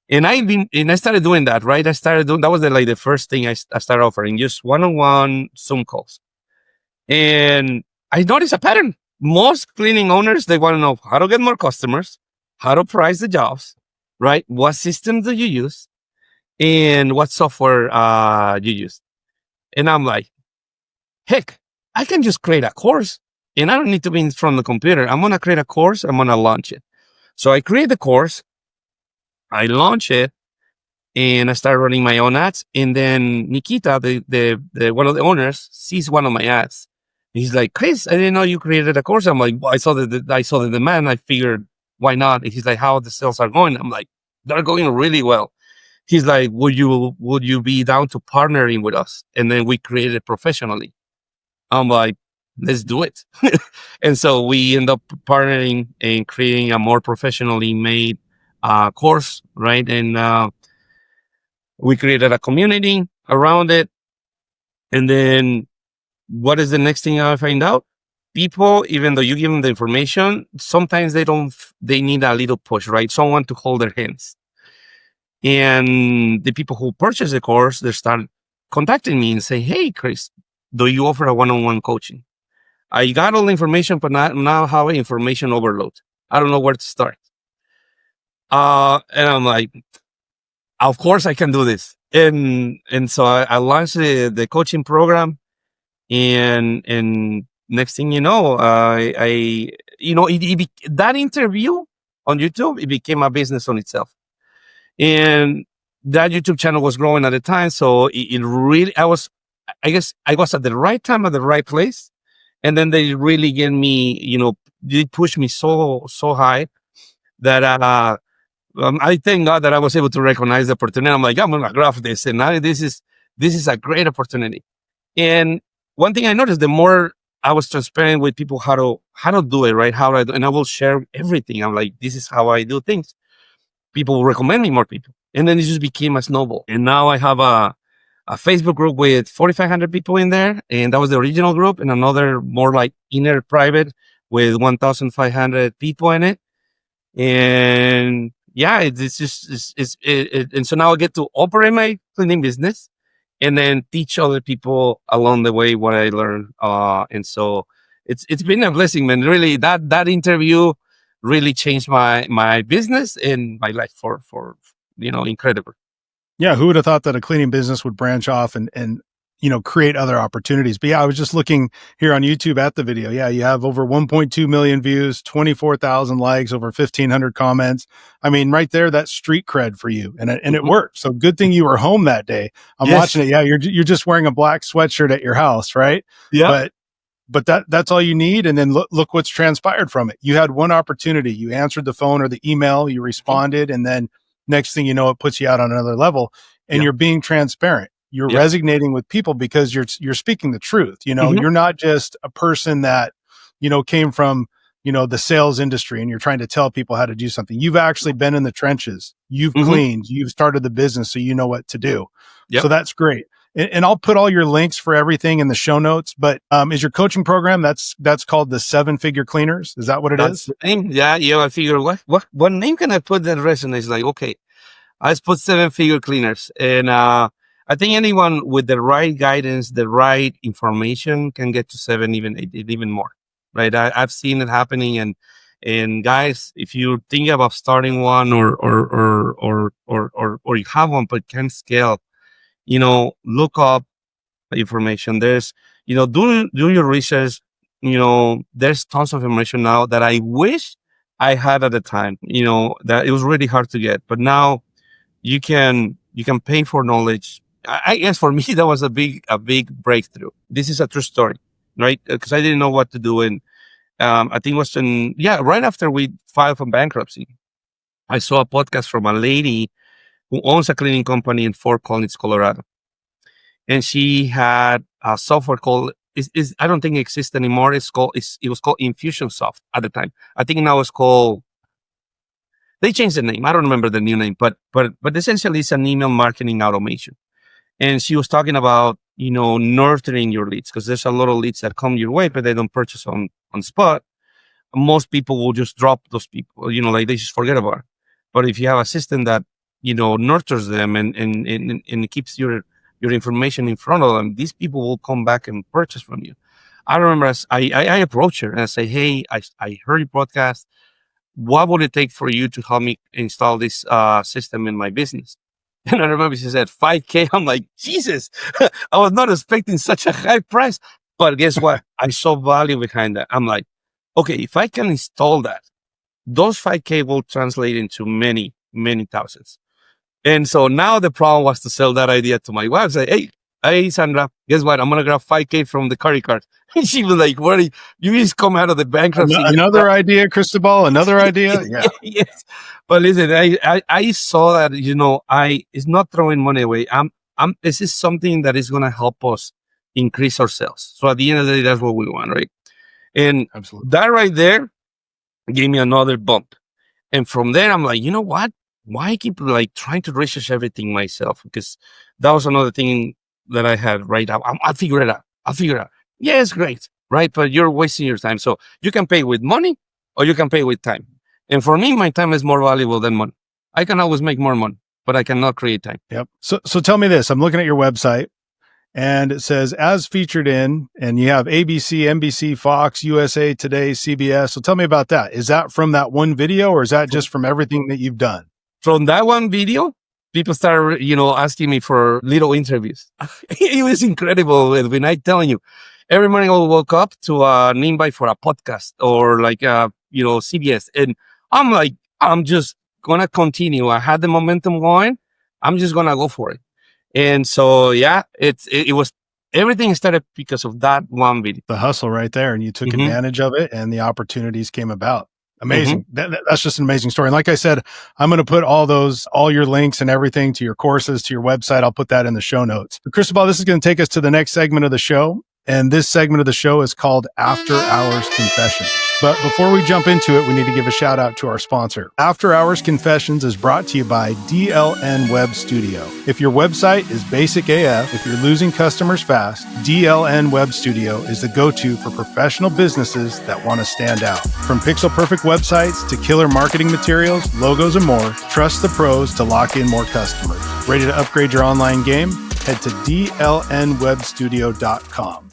And I started doing that, right? That was the first thing I started offering, just one-on-one Zoom calls. And I noticed a pattern. Most cleaning owners, they want to know how to get more customers, how to price the jobs, right? What systems do you use, and what software you use. And I'm like, heck, I can just create a course, and I don't need to be in front of the computer. I'm going to create a course. I'm going to launch it. So I create the course, I launch it, and I start running my own ads. And then Nikita, the one of the owners, sees one of my ads. He's like, Chris, I didn't know you created a course. I'm like, well, I saw the demand. I figured, why not? And he's like, how the sales are going? I'm like, they're going really well. He's like, would you be down to partnering with us? And then we created it professionally. I'm like, let's do it. And so we end up partnering and creating a more professionally made course, right? And we created a community around it. And then what is the next thing I find out? People, even though you give them the information, sometimes they need a little push, right? Someone to hold their hands. And the people who purchase the course, they start contacting me and say, hey, Chris, do you offer a one-on-one coaching? I got all the information, but now I have information overload. I don't know where to start. And I'm like, of course I can do this. And so I launched the coaching program, and next thing you know, that interview on YouTube, it became a business on itself. And that YouTube channel was growing at the time. So it really, I guess I was at the right time at the right place. And then they really get me, they pushed me so high that, I thank God that I was able to recognize the opportunity. I'm like, I'm going to grab this. And now this is a great opportunity. And one thing I noticed, the more I was transparent with people how to do it, right? And I will share everything. I'm like, this is how I do things. People will recommend me more people. And then it just became a snowball. And now I have a Facebook group with 4,500 people in there. And that was the original group, and another more like inner private with 1,500 people in it. And yeah, and so now I get to operate my cleaning business and then teach other people along the way what I learned. And so it's been a blessing, man. Really, that interview really changed my business and my life for incredible. Yeah, who would have thought that a cleaning business would branch off and create other opportunities? But yeah, I was just looking here on YouTube at the video. Yeah, you have over 1.2 million views, 24,000 likes, over 1,500 comments. I mean, right there, that's street cred for you, and it worked. So good thing you were home that day. I'm watching it. Yeah, you're just wearing a black sweatshirt at your house, right? Yeah. But that's all you need. And then look what's transpired from it. You had one opportunity. You answered the phone or the email. You responded, and then next thing you know, it puts you out on another level. And you're being transparent. You're resonating with people because you're speaking the truth. You're not just a person that, came from, the sales industry and you're trying to tell people how to do something. You've actually been in the trenches. You've cleaned, you've started the business, so you know what to do. So that's great. And I'll put all your links for everything in the show notes, but is your coaching program, that's called the 7-Figure Cleaners? Is that what it is? The name. Yeah. I figure what name can I put that resonates? Like, okay, I put 7-Figure Cleaners. And I think anyone with the right guidance, the right information can get to 7, even more. Right. I've seen it happening. And guys, if you think about starting one or you have one but can't scale, look up the information. There's, do your research. There's tons of information now that I wish I had at the time, that it was really hard to get, but now you can pay for knowledge. I guess for me, that was a big breakthrough. This is a true story, right? Because I didn't know what to do. And I think it was right after we filed for bankruptcy, I saw a podcast from a lady who owns a cleaning company in Fort Collins, Colorado. And she had a software called, I don't think it exists anymore. It was called Infusionsoft at the time. I think now it's called, they changed the name. I don't remember the new name, but essentially it's an email marketing automation. And she was talking about, nurturing your leads, because there's a lot of leads that come your way, but they don't purchase on spot. Most people will just drop those people, like they just forget about it. But if you have a system that, nurtures them and keeps your information in front of them, these people will come back and purchase from you. I remember I approached her and I say, hey, I heard your podcast. What would it take for you to help me install this system in my business? And I remember she said $5,000. I'm like, Jesus, I was not expecting such a high price. But guess what? I saw value behind that. I'm like, okay, if I can install that, those $5,000 will translate into many, many thousands. And so now the problem was to sell that idea to my wife. Say, hey, Sandra, guess what? I'm going to grab $5,000 from the credit card. And she was like, what are you just come out of the bankruptcy. Another idea, Cristobal, another idea. Yeah. Yes. But listen, I saw that, it's not throwing money away. This is something that is going to help us increase our sales. So at the end of the day, that's what we want, right? And absolutely, that right there gave me another bump. And from there, I'm like, you know what? Why keep like trying to research everything myself? Because that was another thing that I had right now. I'll figure it out. Yeah, it's great, right? But you're wasting your time. So you can pay with money or you can pay with time. And for me, my time is more valuable than money. I can always make more money, but I cannot create time. Yep. So tell me this. I'm looking at your website And it says, as featured in, and you have ABC, NBC, Fox, USA Today, CBS. So tell me about that. Is that from that one video, or is that just from everything that you've done? From that one video, people started, asking me for little interviews. It was incredible, Edwin. I'm telling you, every morning I will wake up to an invite for a podcast or like, CBS. And I'm like, I'm just going to continue. I had the momentum going. I'm just going to go for it. And so, yeah, it was, everything started because of that one video. The hustle right there. And you took advantage of it and the opportunities came about. Amazing. That's just an amazing story. And like I said, I'm going to put all your links and everything to your courses, to your website. I'll put that in the show notes. But Cristobal, this is going to take us to the next segment of the show. And this segment of the show is called After Hours Confessions. But before we jump into it, we need to give a shout out to our sponsor. After Hours Confessions is brought to you by DLN Web Studio. If your website is basic AF, if you're losing customers fast, DLN Web Studio is the go-to for professional businesses that want to stand out. From pixel perfect websites to killer marketing materials, logos, and more, trust the pros to lock in more customers. Ready to upgrade your online game? Head to dlnwebstudio.com.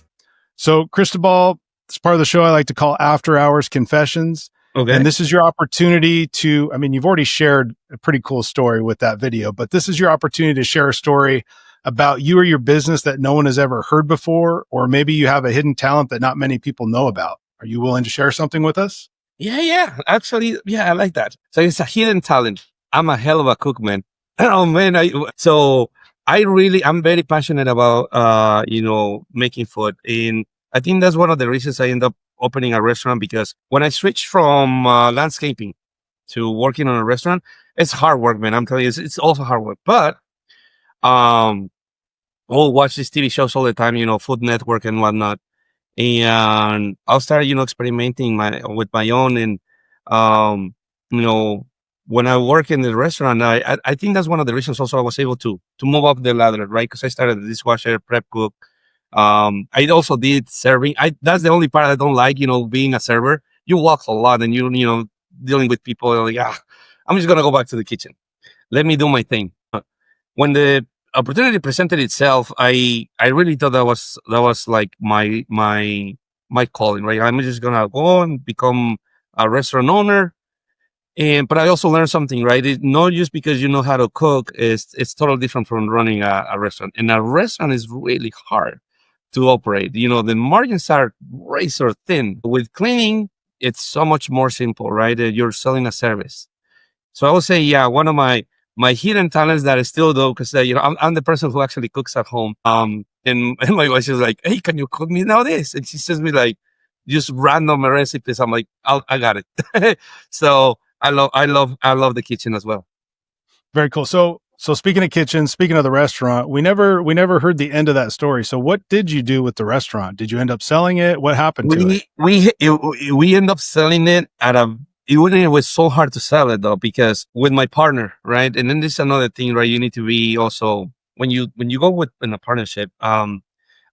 So, Cristobal, it's part of the show I like to call After Hours Confessions. Okay. And this is your opportunity to, you've already shared a pretty cool story with that video, but this is your opportunity to share a story about you or your business that no one has ever heard before, or maybe you have a hidden talent that not many people know about. Are you willing to share something with us? Yeah. Actually, I like that. So it's a hidden talent. I'm a hell of a cook, man. Oh, man. I'm very passionate about, making food. And I think that's one of the reasons I end up opening a restaurant, because when I switched from landscaping to working on a restaurant, it's hard work, man. I'm telling you, it's also hard work. But I'll watch these TV shows all the time, Food Network and whatnot. And I'll start, experimenting with my own. And, when I work in the restaurant, I think that's one of the reasons also I was able to move up the ladder, right? Because I started the dishwasher, prep cook. I also did serving. That's the only part I don't like, being a server. You walk a lot and you dealing with people. Like, I'm just gonna go back to the kitchen. Let me do my thing. When the opportunity presented itself, I really thought that was like my calling, right? I'm just gonna go and become a restaurant owner. But I also learned something, right? Not just because you know how to cook, it's totally different from running a restaurant. And a restaurant is really hard to operate. The margins are razor thin. With cleaning, it's so much more simple, right? You're selling a service. So I would say, one of my hidden talents that I still do, because I'm the person who actually cooks at home. And my wife is like, "Hey, can you cook me now this?" And she sends me like just random recipes. I'm like, I got it. So I love the kitchen as well. Very cool. So speaking of kitchen, speaking of the restaurant, we never heard the end of that story. So what did you do with the restaurant? Did you end up selling it? What happened to it? We end up selling it it was so hard to sell it though, because with my partner, right? And then there's another thing, right? You need to be also, when you go in a partnership,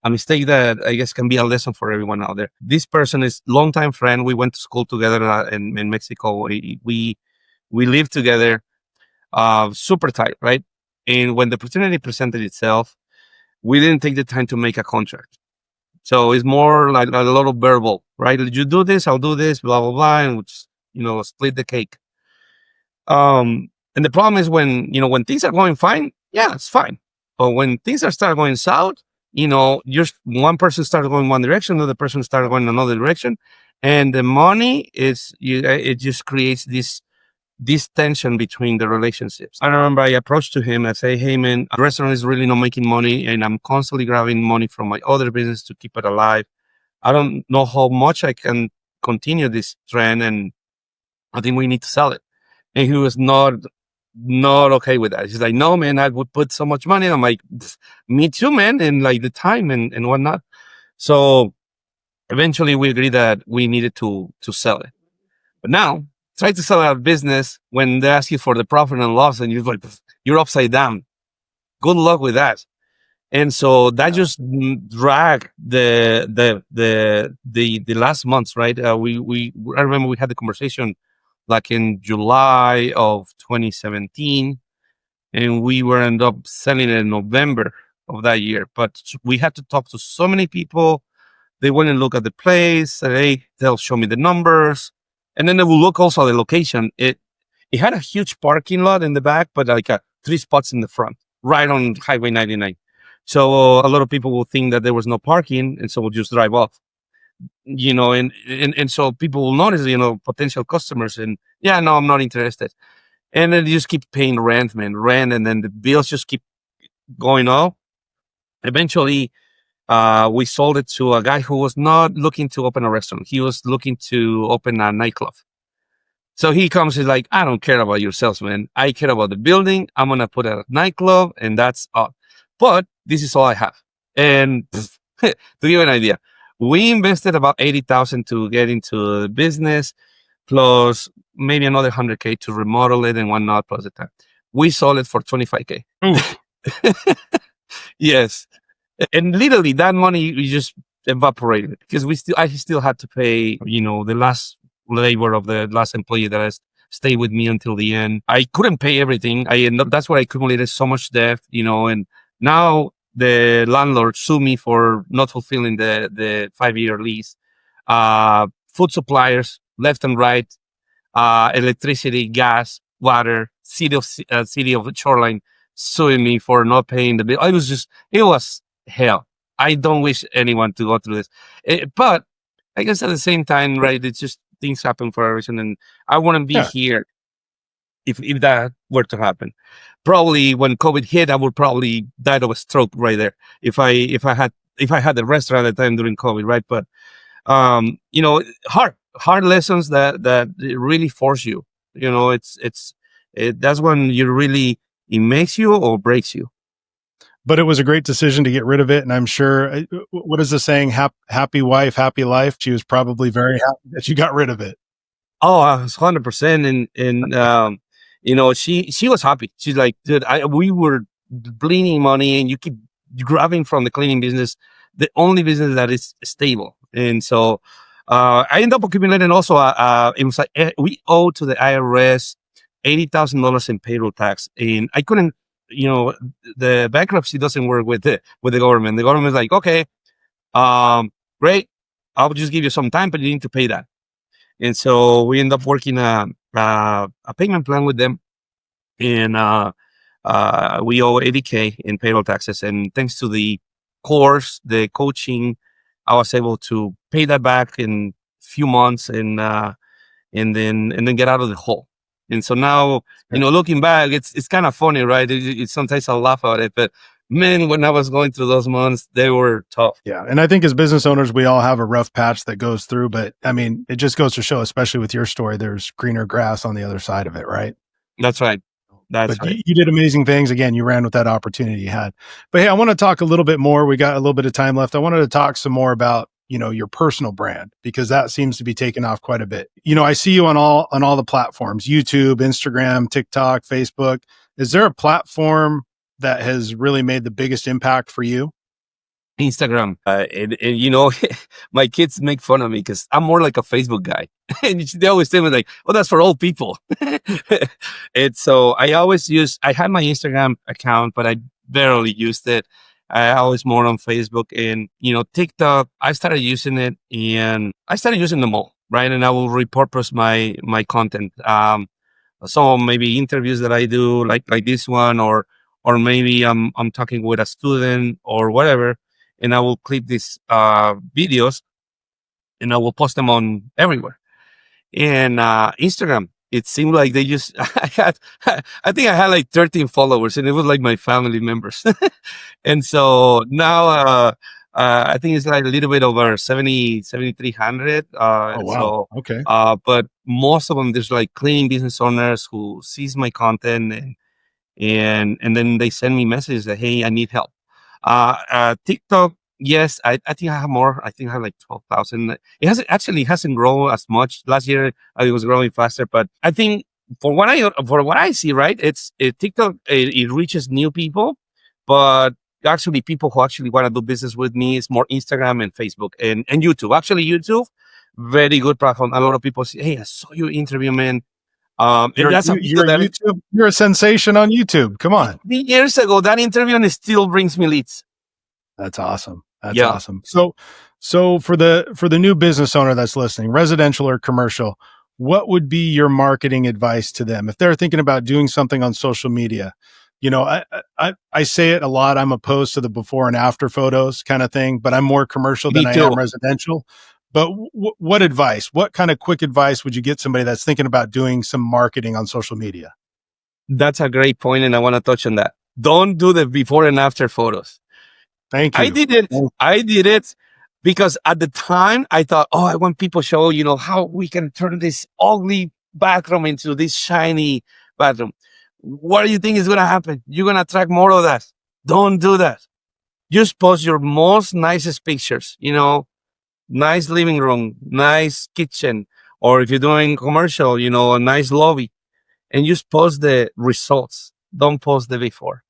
a mistake that I guess can be a lesson for everyone out there. This person is longtime friend. We went to school together in Mexico. We lived together, super tight, right? And when the opportunity presented itself, we didn't take the time to make a contract. So it's more like a lot of verbal, right? You do this, I'll do this, blah, blah, blah, and split the cake. And the problem is when things are going fine, yeah, it's fine. But when things start going south, just one person started going one direction, another person started going another direction, and the money it just creates this tension between the relationships. I remember I approached to him. I say, "Hey man, the restaurant is really not making money, and I'm constantly grabbing money from my other business to keep it alive. I don't know how much I can continue this trend, and I think we need to sell it." And he was not okay with that. He's like, "No, man, I would put so much money." I'm like, "Me too, man," and like the time and whatnot. So eventually we agreed that we needed to sell it. But now try to sell a business when they ask you for the profit and loss, and you're upside down. Good luck with that. And so that just dragged the last months, right? I remember we had the conversation like in July of 2017, and we were end up selling it in November of that year. But we had to talk to so many people. They went and look at the place. They'll show me the numbers, and then they will look also at the location. It had a huge parking lot in the back, but like 3 spots in the front, right on Highway 99. So a lot of people will think that there was no parking, and so we'll just drive off. And so people will notice, potential customers, and yeah, no, I'm not interested. And then you just keep paying rent, and then the bills just keep going up. Eventually, we sold it to a guy who was not looking to open a restaurant. He was looking to open a nightclub. So he comes, he's like, I don't care about your sales, man. I care about the building. I'm going to put a nightclub, and that's all. But this is all I have. And to give you an idea, we invested about 80,000 to get into the business, plus maybe another 100K to remodel it and whatnot, plus the time. We sold it for 25K. Yes. And literally that money we just evaporated because I still had to pay, the last labor of the last employee that has stayed with me until the end. I couldn't pay everything. That's why I accumulated so much debt, and now the landlord sued me for not fulfilling the 5-year lease. Food suppliers, left and right, electricity, gas, water, city of the Shoreline suing me for not paying the bill. It was hell. I don't wish anyone to go through this. But I guess at the same time, right, it's just things happen for a reason, and I wouldn't be here if that were to happen. Probably when COVID hit, I would probably died of a stroke right there if I had the restaurant at the time during COVID, right? But hard lessons that really force you. That's when it makes you or breaks you. But it was a great decision to get rid of it. And I'm sure, what is the saying? Happy wife, happy life. She was probably very happy that you got rid of it. Oh, 100%. And she was happy. She's like, dude, we were bleeding money and you keep grabbing from the cleaning business, the only business that is stable. And so I ended up accumulating also, it was like, we owe to the IRS $80,000 in payroll tax. And I couldn't, the bankruptcy doesn't work with the government. The government is like, okay, great. I'll just give you some time, but you need to pay that. And so we end up working a payment plan with them. And we owe $80K in payroll taxes. And thanks to the course, the coaching, I was able to pay that back in a few months and then get out of the hole. And so now, looking back, it's kind of funny, right? It's sometimes I laugh at it, but man, when I was going through those months, they were tough. Yeah. And I think as business owners, we all have a rough patch that goes through, but I mean, it just goes to show, especially with your story, there's greener grass on the other side of it, right? That's right. But you did amazing things. Again, you ran with that opportunity you had. But hey, I want to talk a little bit more. We got a little bit of time left. I wanted to talk some more about, your personal brand, because that seems to be taking off quite a bit. I see you on all the platforms, YouTube, Instagram, TikTok, Facebook. Is there a platform that has really made the biggest impact for you? Instagram. My kids make fun of me because I'm more like a Facebook guy. And they always tell me like, oh, that's for old people. And so I had my Instagram account, but I barely used it. I was more on Facebook and, TikTok. I started using it and I started using them all, right? And I will repurpose my content. Some maybe interviews that I do like this one, or maybe I'm talking with a student or whatever. And I will clip these videos and I will post them on everywhere. And Instagram, it seemed like they just, I think I had like 13 followers and it was like my family members. And so now I think it's like a little bit over 7,300. Oh, wow. So, okay. But most of them, there's like cleaning business owners who sees my content and then they send me messages that, hey, I need help. TikTok, yes, I think I have more. I think I have like 12,000. It hasn't grown as much. Last year it was growing faster, but I think for what I see, right, TikTok, it reaches new people, but actually people who actually want to do business with me is more Instagram and Facebook and YouTube. Actually, YouTube, very good platform. A lot of people say, hey, I saw your interview, man. And that's a video that YouTube. You're a sensation on YouTube. Come on. 3 years ago, that interview, and it still brings me leads. That's awesome. That's Yeah. awesome. So for the new business owner that's listening, residential or commercial, what would be your marketing advice to them if they're thinking about doing something on social media? You know, I say it a lot. I'm opposed to the before and after photos kind of thing, but I'm more commercial Me than I too. am residential. But what advice? What kind of quick advice would you get somebody that's thinking about doing some marketing on social media? That's a great point, and I want to touch on that. Don't do the before and after photos. Thank you. I did it because at the time I thought, oh, I want people to show, how we can turn this ugly bathroom into this shiny bathroom. What do you think is going to happen? You're going to attract more of that. Don't do that. Just post your most nicest pictures, nice living room, nice kitchen, or if you're doing commercial, a nice lobby, and just post the results. Don't post the before.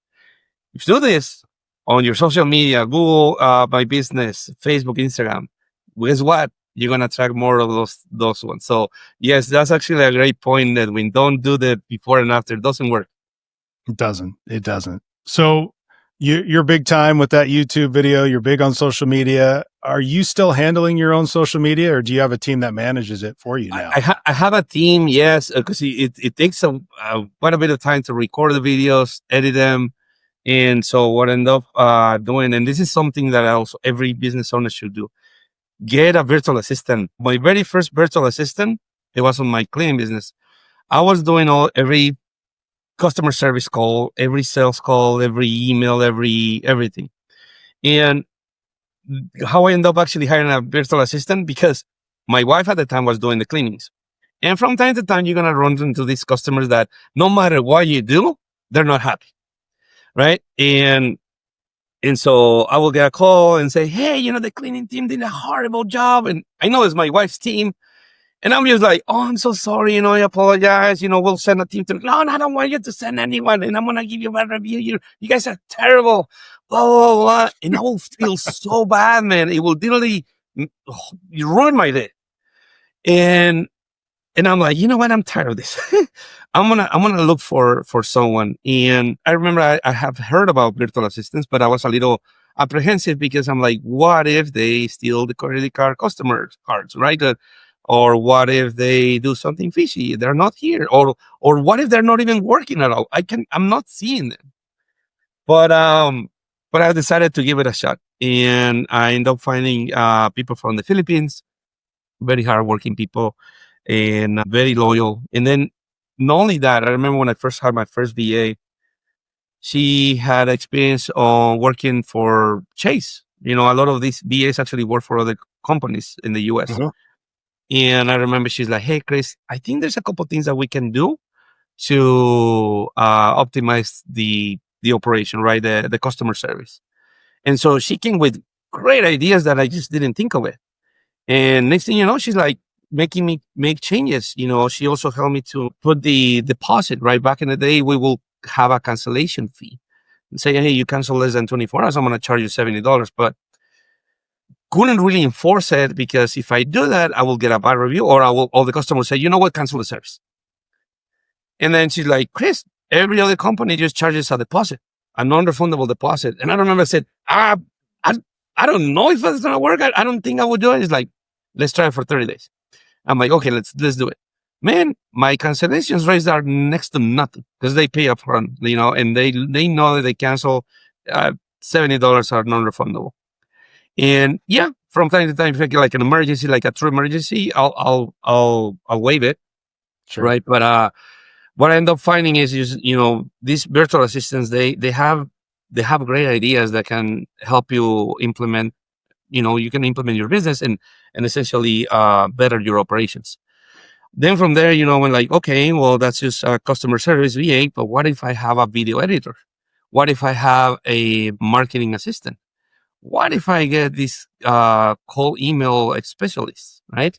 If you do this on your social media, Google, My Business, Facebook, Instagram, guess what? You're going to attract more of those ones. So yes, that's actually a great point, Edwin. Don't do the before and after. It doesn't work. It doesn't. So you're big time with that YouTube video. You're big on social media. Are you still handling your own social media, or do you have a team that manages it for you now? I have a team, yes, because it takes quite a bit of time to record the videos, edit them. And so what I end up doing, and this is something that also every business owner should do, get a virtual assistant. My very first virtual assistant, it was on my cleaning business. I was doing every customer service call, every sales call, every email, everything. And how I ended up actually hiring a virtual assistant, because my wife at the time was doing the cleanings. And from time to time, you're going to run into these customers that no matter what you do, they're not happy. Right. And so I will get a call and say, hey, the cleaning team did a horrible job. And I know it's my wife's team. And I'm just like, oh, I'm so sorry. I apologize. We'll send a team to, no, I don't want you to send anyone. And I'm going to give you a bad review. You guys are terrible. Blah, blah, blah. And I will feel so bad, man. It will literally ruin my day. And I'm like, you know what? I'm tired of this. I'm gonna look for someone. And I remember I have heard about virtual assistants, but I was a little apprehensive because I'm like, what if they steal the credit card customers cards, right? Or what if they do something fishy? They're not here. Or what if they're not even working at all? I'm not seeing them. But I decided to give it a shot, and I ended up finding people from the Philippines, very hardworking people, and very loyal. And then not only that, I remember when I first had my first VA, she had experience on working for Chase. A lot of these VAs actually work for other companies in the US. Mhm. And I remember she's like, hey, Chris, I think there's a couple things that we can do to optimize the operation, right? The customer service. And so she came with great ideas that I just didn't think of it. And next thing you know, she's like making me make changes. She also helped me to put the deposit, right? Back in the day, we will have a cancellation fee and say, hey, you cancel less than 24 hours, I'm going to charge you $70. But couldn't really enforce it, because if I do that, I will get a bad review, or the customer will say, you know what, cancel the service. And then she's like, Chris, every other company just charges a deposit, a non-refundable deposit. And I remember I said, I don't know if it's going to work. I don't think I would do it. It's like, let's try it for 30 days. I'm like, okay, let's do it. Man, my cancellations rates are next to nothing because they pay upfront, and they know that they cancel, $70 are non-refundable. And yeah, from time to time, if I get like an emergency, like a true emergency, I'll waive it. Sure. Right. But what I end up finding is these virtual assistants, they have great ideas that can help you implement. You can implement your business and essentially better your operations. Then from there, when like, okay, well, that's just a customer service VA, but what if I have a video editor? What if I have a marketing assistant? What if I get this cold email specialist, right?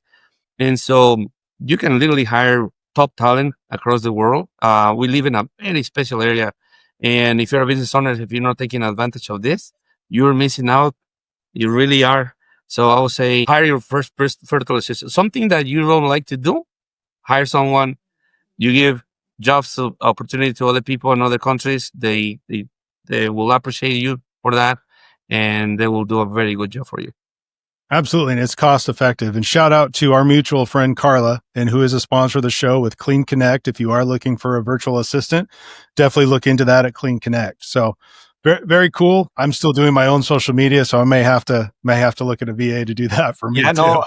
And so you can literally hire top talent across the world. We live in a very special area. And if you're a business owner, if you're not taking advantage of this, you're missing out. You really are. So I would say hire your first virtual assistant. Something that you don't like to do, hire someone, You give jobs opportunity to other people in other countries. They will appreciate you for that, and they will do a very good job for you. Absolutely. And it's cost effective. And shout out to our mutual friend, Carla, and who is a sponsor of the show with Clean Connect. If you are looking for a virtual assistant, definitely look into that at Clean Connect. So very, very cool. I'm still doing my own social media, so I may have to look at a VA to do that for me too. No,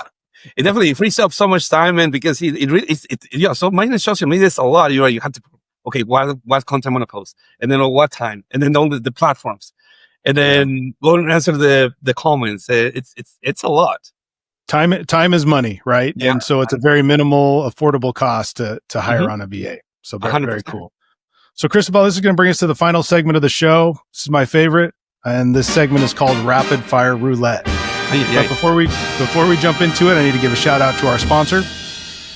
it definitely frees up so much time, and because it really, so my social media is a lot. You have to, okay, what content I'm going to post, and then at what time, and then all the platforms. And then go and answer the comments. It's a lot. Time is money, right? Yeah. And so it's a very minimal, affordable cost to hire on a VA. So very, very cool. So Cristobal, this is going to bring us to the final segment of the show. This is my favorite, and this segment is called Rapid Fire Roulette. But before we jump into it, I need to give a shout out to our sponsor.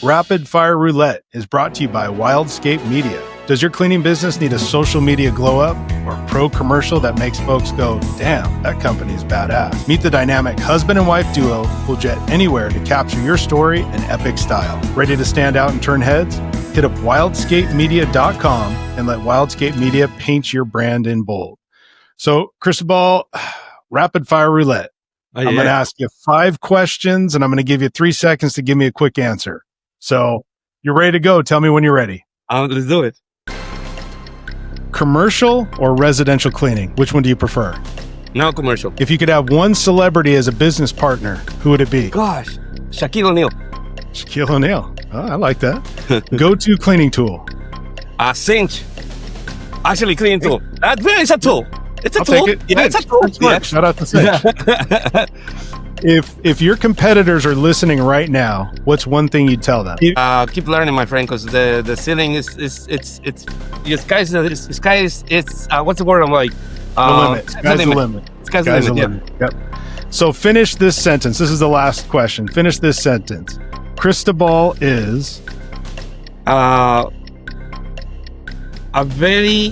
Rapid Fire Roulette is brought to you by Wildscape Media. Does your cleaning business need a social media glow up or pro commercial that makes folks go, damn, that company is badass? Meet the dynamic husband and wife duo who'll jet anywhere to capture your story in epic style. Ready to stand out and turn heads? Hit up wildscapemedia.com and let Wildscape Media paint your brand in bold. So, Cristobal, Rapid Fire Roulette. I'm going to ask you 5 questions and I'm going to give you 3 seconds to give me a quick answer. So, you're ready to go. Tell me when you're ready. Let's do it. Commercial or residential cleaning? Which one do you prefer? No, commercial. If you could have one celebrity as a business partner, who would it be? Gosh, Shaquille O'Neal. Shaquille O'Neal. Oh, I like that. Go-to cleaning tool. Cinch. Actually, cleaning tool. It's a tool. It's a tool. Take it. Yeah, it's a tool. Yeah. Shout out to Cinch. If your competitors are listening right now, what's one thing you'd tell them? Keep learning, my friend, because the ceiling is the sky is what's the word I'm like? The limit. Sky's the limit. Sky's the limit. Yep. So finish this sentence. This is the last question. Finish this sentence. Cristobal is a very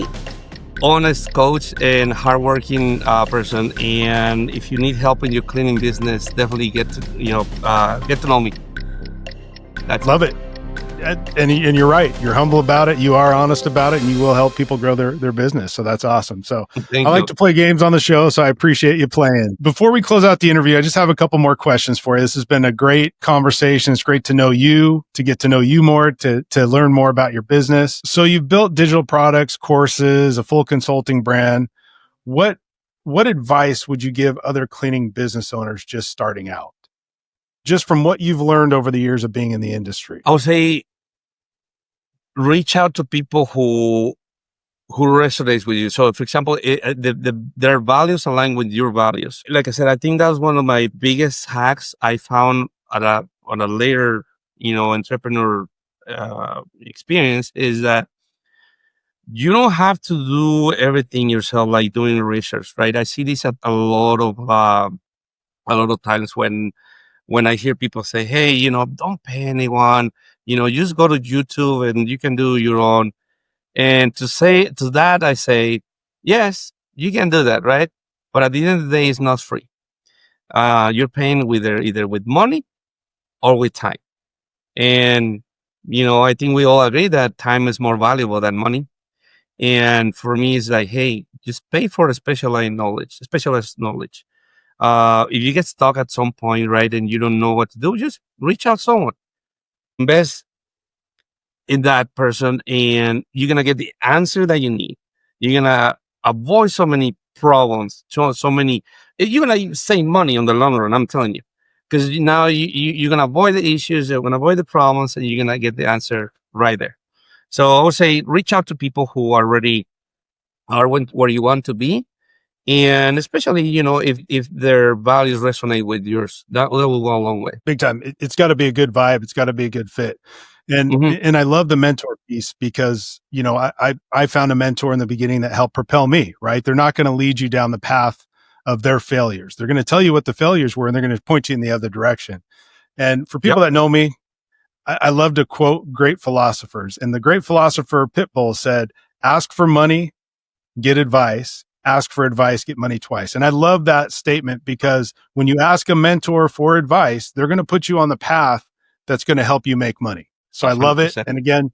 honest coach and hardworking person, and if you need help in your cleaning business, definitely get to know me. Love it. And you're right. You're humble about it. You are honest about it, and you will help people grow their business. So that's awesome. So I like to play games on the show, so I appreciate you playing. Before we close out the interview, I just have a couple more questions for you. This has been a great conversation. It's great to know you, to get to know you more, to learn more about your business. So you've built digital products, courses, a full consulting brand. What advice would you give other cleaning business owners just starting out? Just from what you've learned over the years of being in the industry. I would say reach out to people who resonates with you. So, for example, their values align with your values. Like I said, I think that was one of my biggest hacks I found on a later, entrepreneur experience, is that you don't have to do everything yourself, like doing research, right? I see this at a lot of times when I hear people say, hey, don't pay anyone, just go to YouTube and you can do your own. And to that, I say, yes, you can do that, right? But at the end of the day, it's not free. You're paying either with money or with time. And, I think we all agree that time is more valuable than money. And for me, it's like, hey, just pay for specialized knowledge. If you get stuck at some point, right, and you don't know what to do, just reach out to someone. Invest in that person, and you're going to get the answer that you need. You're going to avoid so many problems, so many. You're going to save money on the long run, I'm telling you. Because now you're going to avoid the issues, you're going to avoid the problems, and you're going to get the answer right there. So I would say reach out to people who already are where you want to be. And especially, if their values resonate with yours, that will go a long way. Big time. It's got to be a good vibe. It's got to be a good fit. And I love the mentor piece because, I found a mentor in the beginning that helped propel me, right? They're not going to lead you down the path of their failures. They're going to tell you what the failures were, and they're going to point you in the other direction. And for people that know me, I love to quote great philosophers. And the great philosopher Pitbull said, ask for money, get advice. Ask for advice, get money twice. And I love that statement because when you ask a mentor for advice, they're going to put you on the path that's going to help you make money. So 100%. I love it. And again,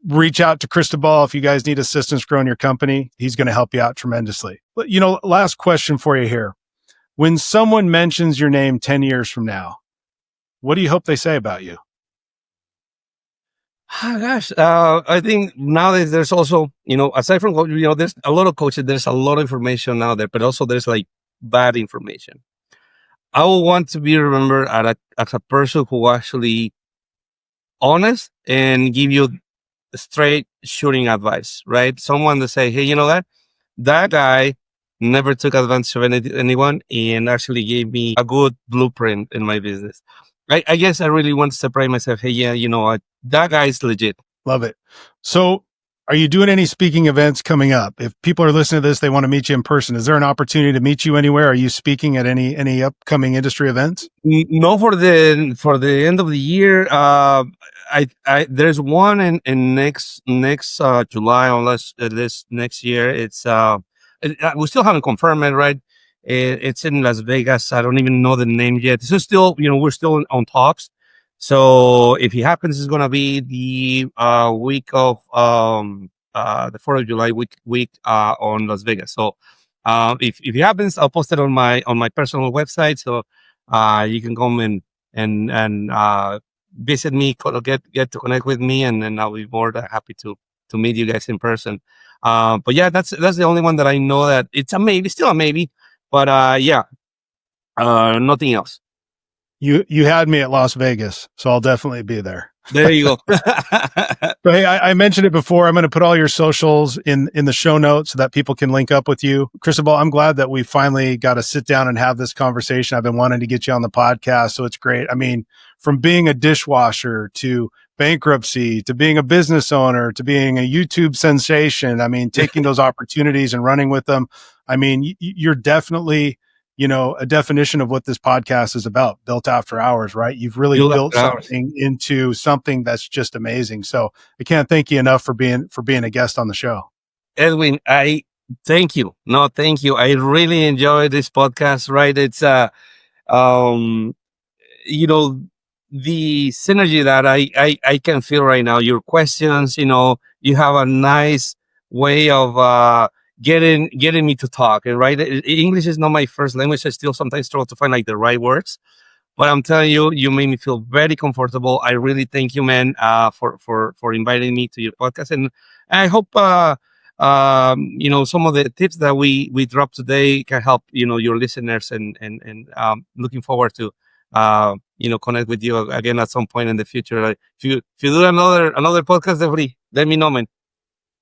reach out to Cristobal if you guys need assistance growing your company. He's going to help you out tremendously. But, last question for you here. When someone mentions your name 10 years from now, what do you hope they say about you? Oh, gosh, I think nowadays there's also, aside from, there's a lot of coaches, there's a lot of information out there, but also there's like bad information. I will want to be remembered as a person who actually honest and give you straight shooting advice, right? Someone to say, hey, you know what? That guy never took advantage of anyone and actually gave me a good blueprint in my business. I guess I really want to separate myself. Hey, yeah, that guy is legit. Love it. So are you doing any speaking events coming up? If people are listening to this, they want to meet you in person. Is there an opportunity to meet you anywhere? Are you speaking at any upcoming industry events? No, for the end of the year. There's one in next July, unless this next year. It's we still haven't confirmed it, right? It's in Las Vegas. I don't even know the name yet. So still, we're still on talks. So if it happens, it's gonna be the week of the 4th of July week on Las Vegas. So if it happens, I'll post it on my personal website. So you can come and visit me, get to connect with me, and then I'll be more than happy to meet you guys in person. But yeah, that's the only one that I know that it's a maybe, still a maybe. But nothing else. You had me at Las Vegas, so I'll definitely be there. There you go. So, hey, I mentioned it before. I'm going to put all your socials in the show notes so that people can link up with you. Cristobal, I'm glad that we finally got to sit down and have this conversation. I've been wanting to get you on the podcast, so it's great. I mean, from being a dishwasher to bankruptcy to being a business owner to being a YouTube sensation, I mean, taking those opportunities and running with them. I mean, you're definitely, a definition of what this podcast is about, built after hours, right? You've really built something into something that's just amazing. So I can't thank you enough for being a guest on the show. Edwin, I thank you. No, thank you. I really enjoy this podcast, right? It's, the synergy that I can feel right now, your questions, you have a nice way of, getting me to talk, right? English is not my first language. I still sometimes struggle to find like the right words, but I'm telling you, you made me feel very comfortable. I really thank you, man, for inviting me to your podcast. And I hope, some of the tips that we dropped today can help, your listeners and looking forward to, connect with you again at some point in the future. If you do another podcast, definitely let me know, man.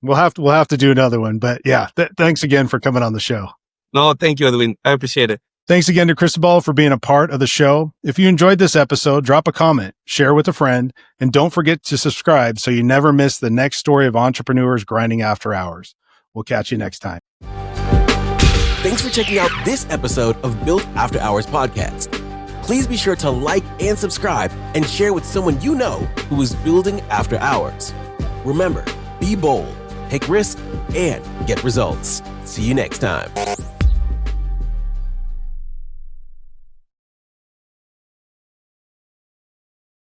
We'll have to do another one, but yeah, thanks again for coming on the show. No, thank you, Edwin. I appreciate it. Thanks again to Cristobal for being a part of the show. If you enjoyed this episode, drop a comment, share with a friend, and don't forget to subscribe so you never miss the next story of entrepreneurs grinding after hours. We'll catch you next time. Thanks for checking out this episode of Built After Hours podcast. Please be sure to like and subscribe and share with someone you know who is building after hours. Remember, be bold, take risks, and get results. See you next time.